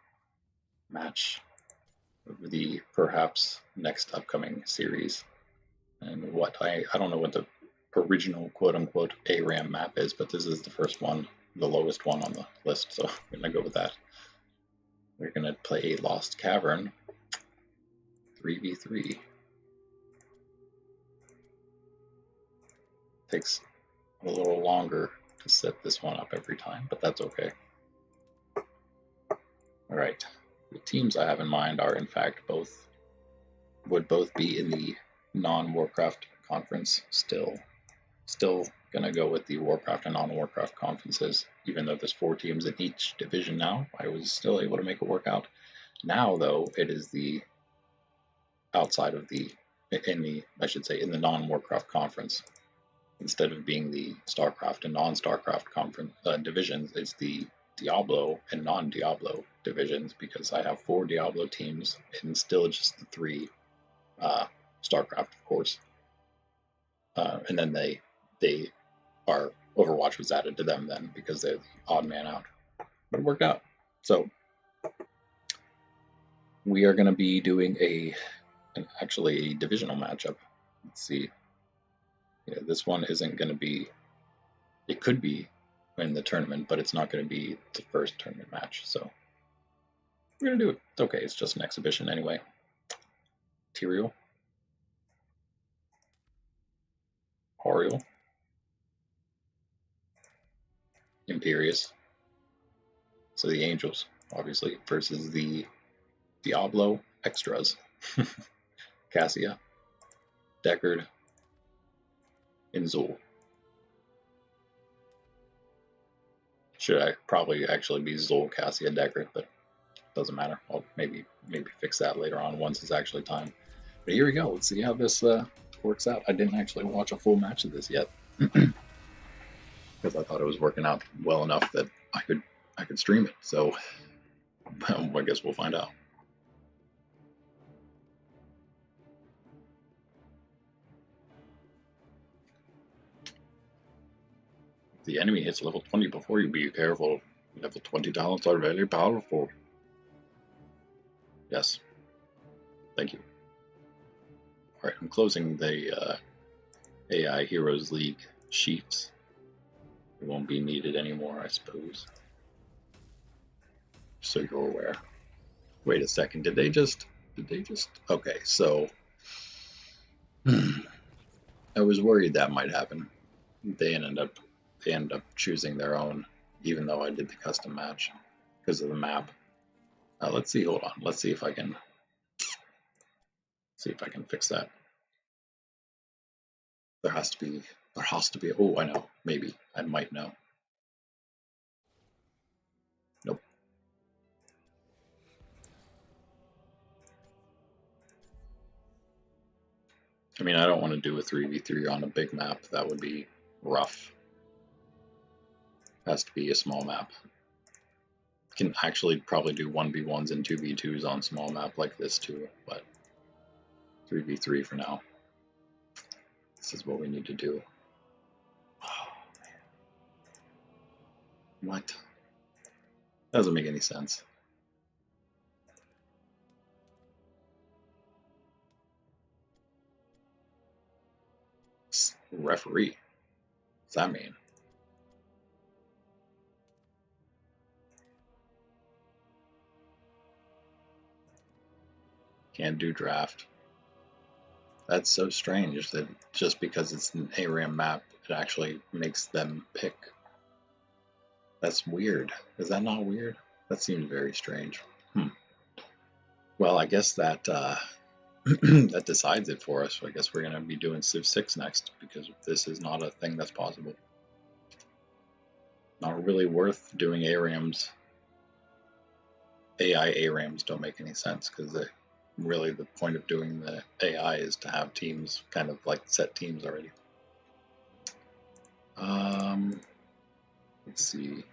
match of the perhaps next upcoming series. And I don't know what the original quote-unquote ARAM map is, but this is the first one, the lowest one on the list, so I'm going to go with that. We're going to play Lost Cavern 3v3. Takes a little longer to set this one up every time, but that's okay. Alright, the teams I have in mind are in fact would both be in the non-Warcraft conference still gonna go with the Warcraft and non-Warcraft conferences, even though there's 4 teams in each division now. I was still able to make it work out. Now though, it is the outside of in the non-Warcraft conference. Instead of being the StarCraft and non-StarCraft conference divisions, it's the Diablo and non-Diablo divisions, because I have 4 Diablo teams and still just the 3 StarCraft, of course. And then they are, Overwatch was added to them then, because they're the odd man out. But it worked out. So we are going to be doing actually a divisional matchup. Let's see. Yeah, this one isn't going to be, it could be in the tournament, but it's not going to be the first tournament match. So we're going to do it. It's okay. It's just an exhibition anyway. Tyrael. Oriel. Imperius. So the Angels, obviously, versus the Diablo Extras. Cassia, Deckard, and Zul. Should I probably actually be Zul, Cassia, Deckard, but doesn't matter. I'll maybe fix that later on once it's actually time. But here we go. Let's see how this works out. I didn't actually watch a full match of this yet, because I thought it was working out well enough that I could stream it. So I guess we'll find out. The enemy hits level 20 before you. Be careful. Level 20 talents are very powerful. Yes. Thank you. Alright, I'm closing the AI Heroes League sheets. It won't be needed anymore, I suppose. So you're aware. Wait a second, did they just... Okay, so... I was worried that might happen. They ended up choosing their own, even though I did the custom match because of the map. Let's see. Hold on. Let's see if I can fix that. There has to be. Oh, I know. Maybe I might know. Nope. I mean, I don't want to do a 3v3 on a big map. That would be rough. It has to be a small map. Can actually probably do 1v1s and 2v2s on small map like this too, but 3v3 for now. This is what we need to do. Oh, man. What? That doesn't make any sense. Referee. What's that mean? Can't do draft. That's so strange that just because it's an ARAM map, it actually makes them pick. That's weird. Is that not weird? That seems very strange. Well, I guess that that decides it for us. I guess we're going to be doing Civ 6 next because this is not a thing that's possible. Not really worth doing ARAMs. AI ARAMs don't make any sense because really the point of doing the AI is to have teams, kind of like set teams already. Let's see.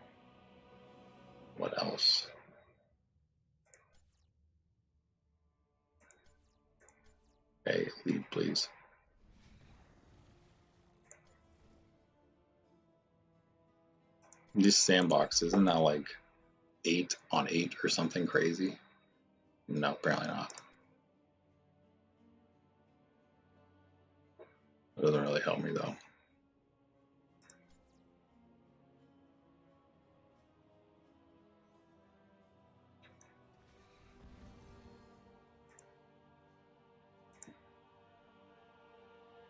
What else? Okay, lead please. This sandbox, isn't that like 8 on 8 or something crazy? No, apparently not. It doesn't really help me though.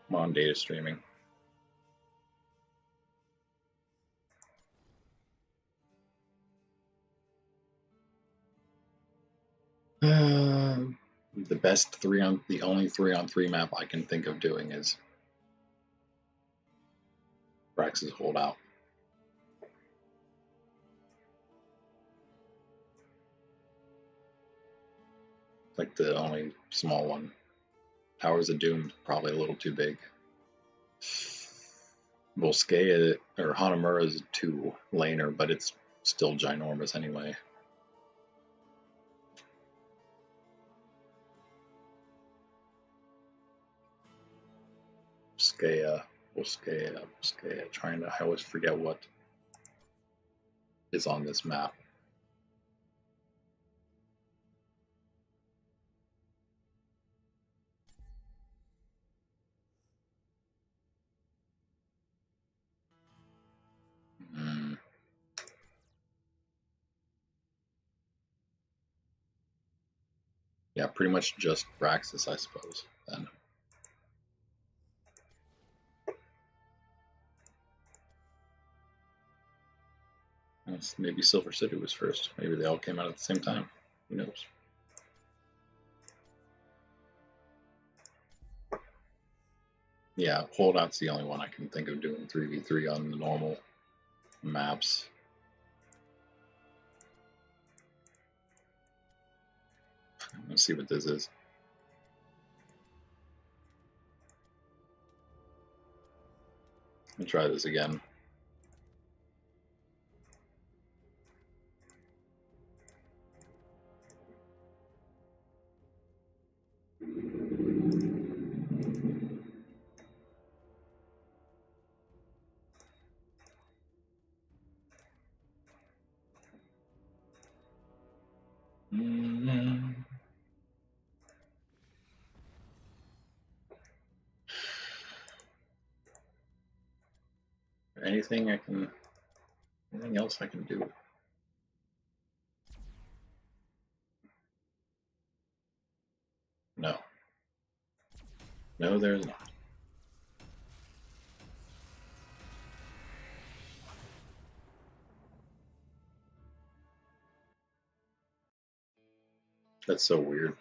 I'm on data streaming. The best the only 3-on-3 map I can think of doing is Brax's Holdout. Like the only small one. Towers of Doom, probably a little too big. Volskaya or Hanamura is 2 laner, but it's still ginormous anyway. Volskaya, trying to, I always forget what is on this map. Yeah, pretty much just Braxis, I suppose, then. Maybe Silver City was first. Maybe they all came out at the same time. Who knows? Yeah, Holdout's the only one I can think of doing 3v3 on the normal maps. Let's see what this is. I'll try this again. Anything else I can do? No. No, there's not. That's so weird.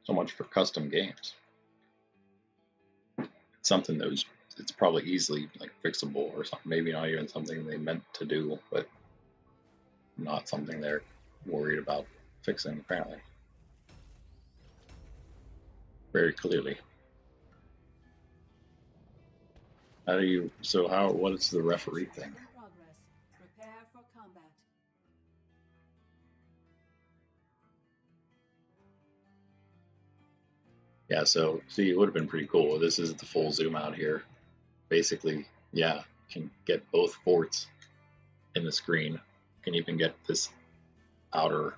So much for custom games. It's something that it's probably easily like fixable or something. Maybe not even something they meant to do, but not something they're worried about fixing apparently. Very clearly. What is the referee thing? Prepare for combat. Yeah, so see, it would have been pretty cool. This is the full zoom out here. Basically, yeah, can get both forts in the screen. Can even get these outer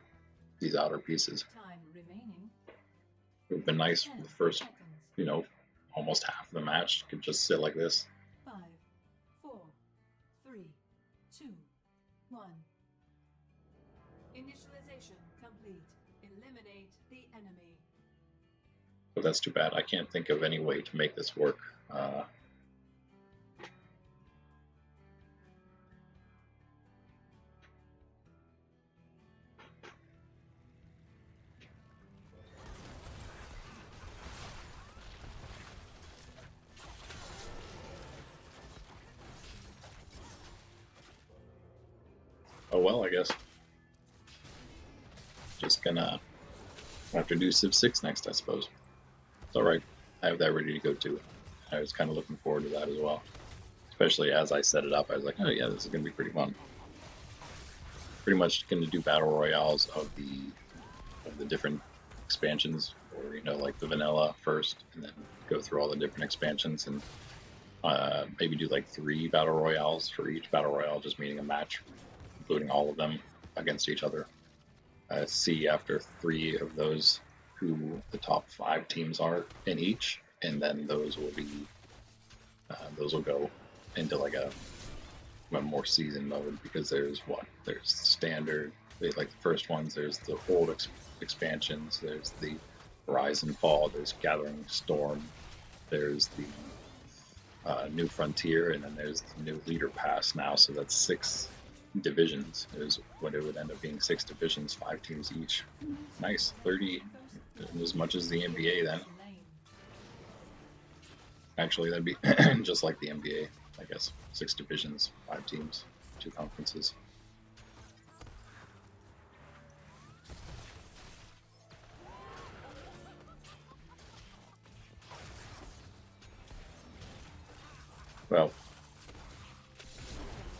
pieces. Time remaining. It would have been nice for the first, almost half of the match could just sit like this. 5, 4, 3, 2, 1. Initialization complete. Eliminate the enemy. But that's too bad. I can't think of any way to make this work. Oh well, I guess. Just gonna have to do Civ 6 next, I suppose. It's alright. I have that ready to go too. I was kind of looking forward to that as well. Especially as I set it up, I was like, oh yeah, this is going to be pretty fun. Pretty much going to do battle royales of the different expansions, or like the vanilla first, and then go through all the different expansions, and maybe do like 3 battle royales for each battle royale, just meaning a match, including all of them against each other. See after 3 of those who the top 5 teams are in each, and then those will go into like a more season mode, because there's standard, like the first ones, there's the old expansions, there's the Rise and Fall, there's Gathering Storm, there's the New Frontier, and then there's the new Leader Pass now, so that's 6 divisions. Is what it would end up being, 6 divisions, 5 teams each. Nice, 30, as much as the NBA then. Actually, that'd be just like the NBA, I guess. 6 divisions, 5 teams, 2 conferences. Well,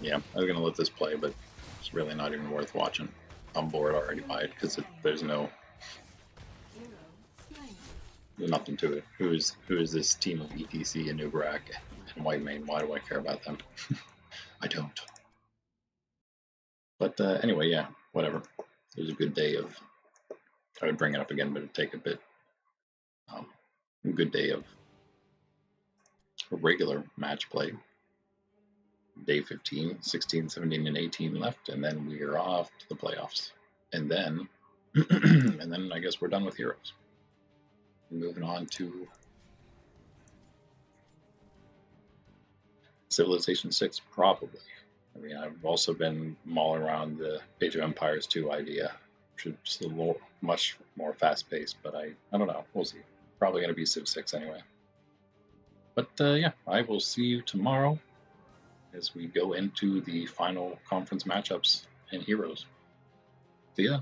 yeah, I was gonna let this play, but it's really not even worth watching. I'm bored already by it, because there's nothing to it. Who is this team of ETC and Nubrak and Whitemane? Why do I care about them? I don't. But anyway, yeah, whatever. It was a good day of. I would bring it up again, but it'd take a bit. A good day of regular match play. Day 15, 16, 17, and 18 left, and then we are off to the playoffs. And then, and then I guess we're done with Heroes. Moving on to Civilization 6, probably. I mean, I've also been mauling around the Age of Empires 2 idea, which is much more fast-paced, but I don't know. We'll see. Probably going to be Civ 6 anyway. But yeah, I will see you tomorrow as we go into the final conference matchups in Heroes. See ya.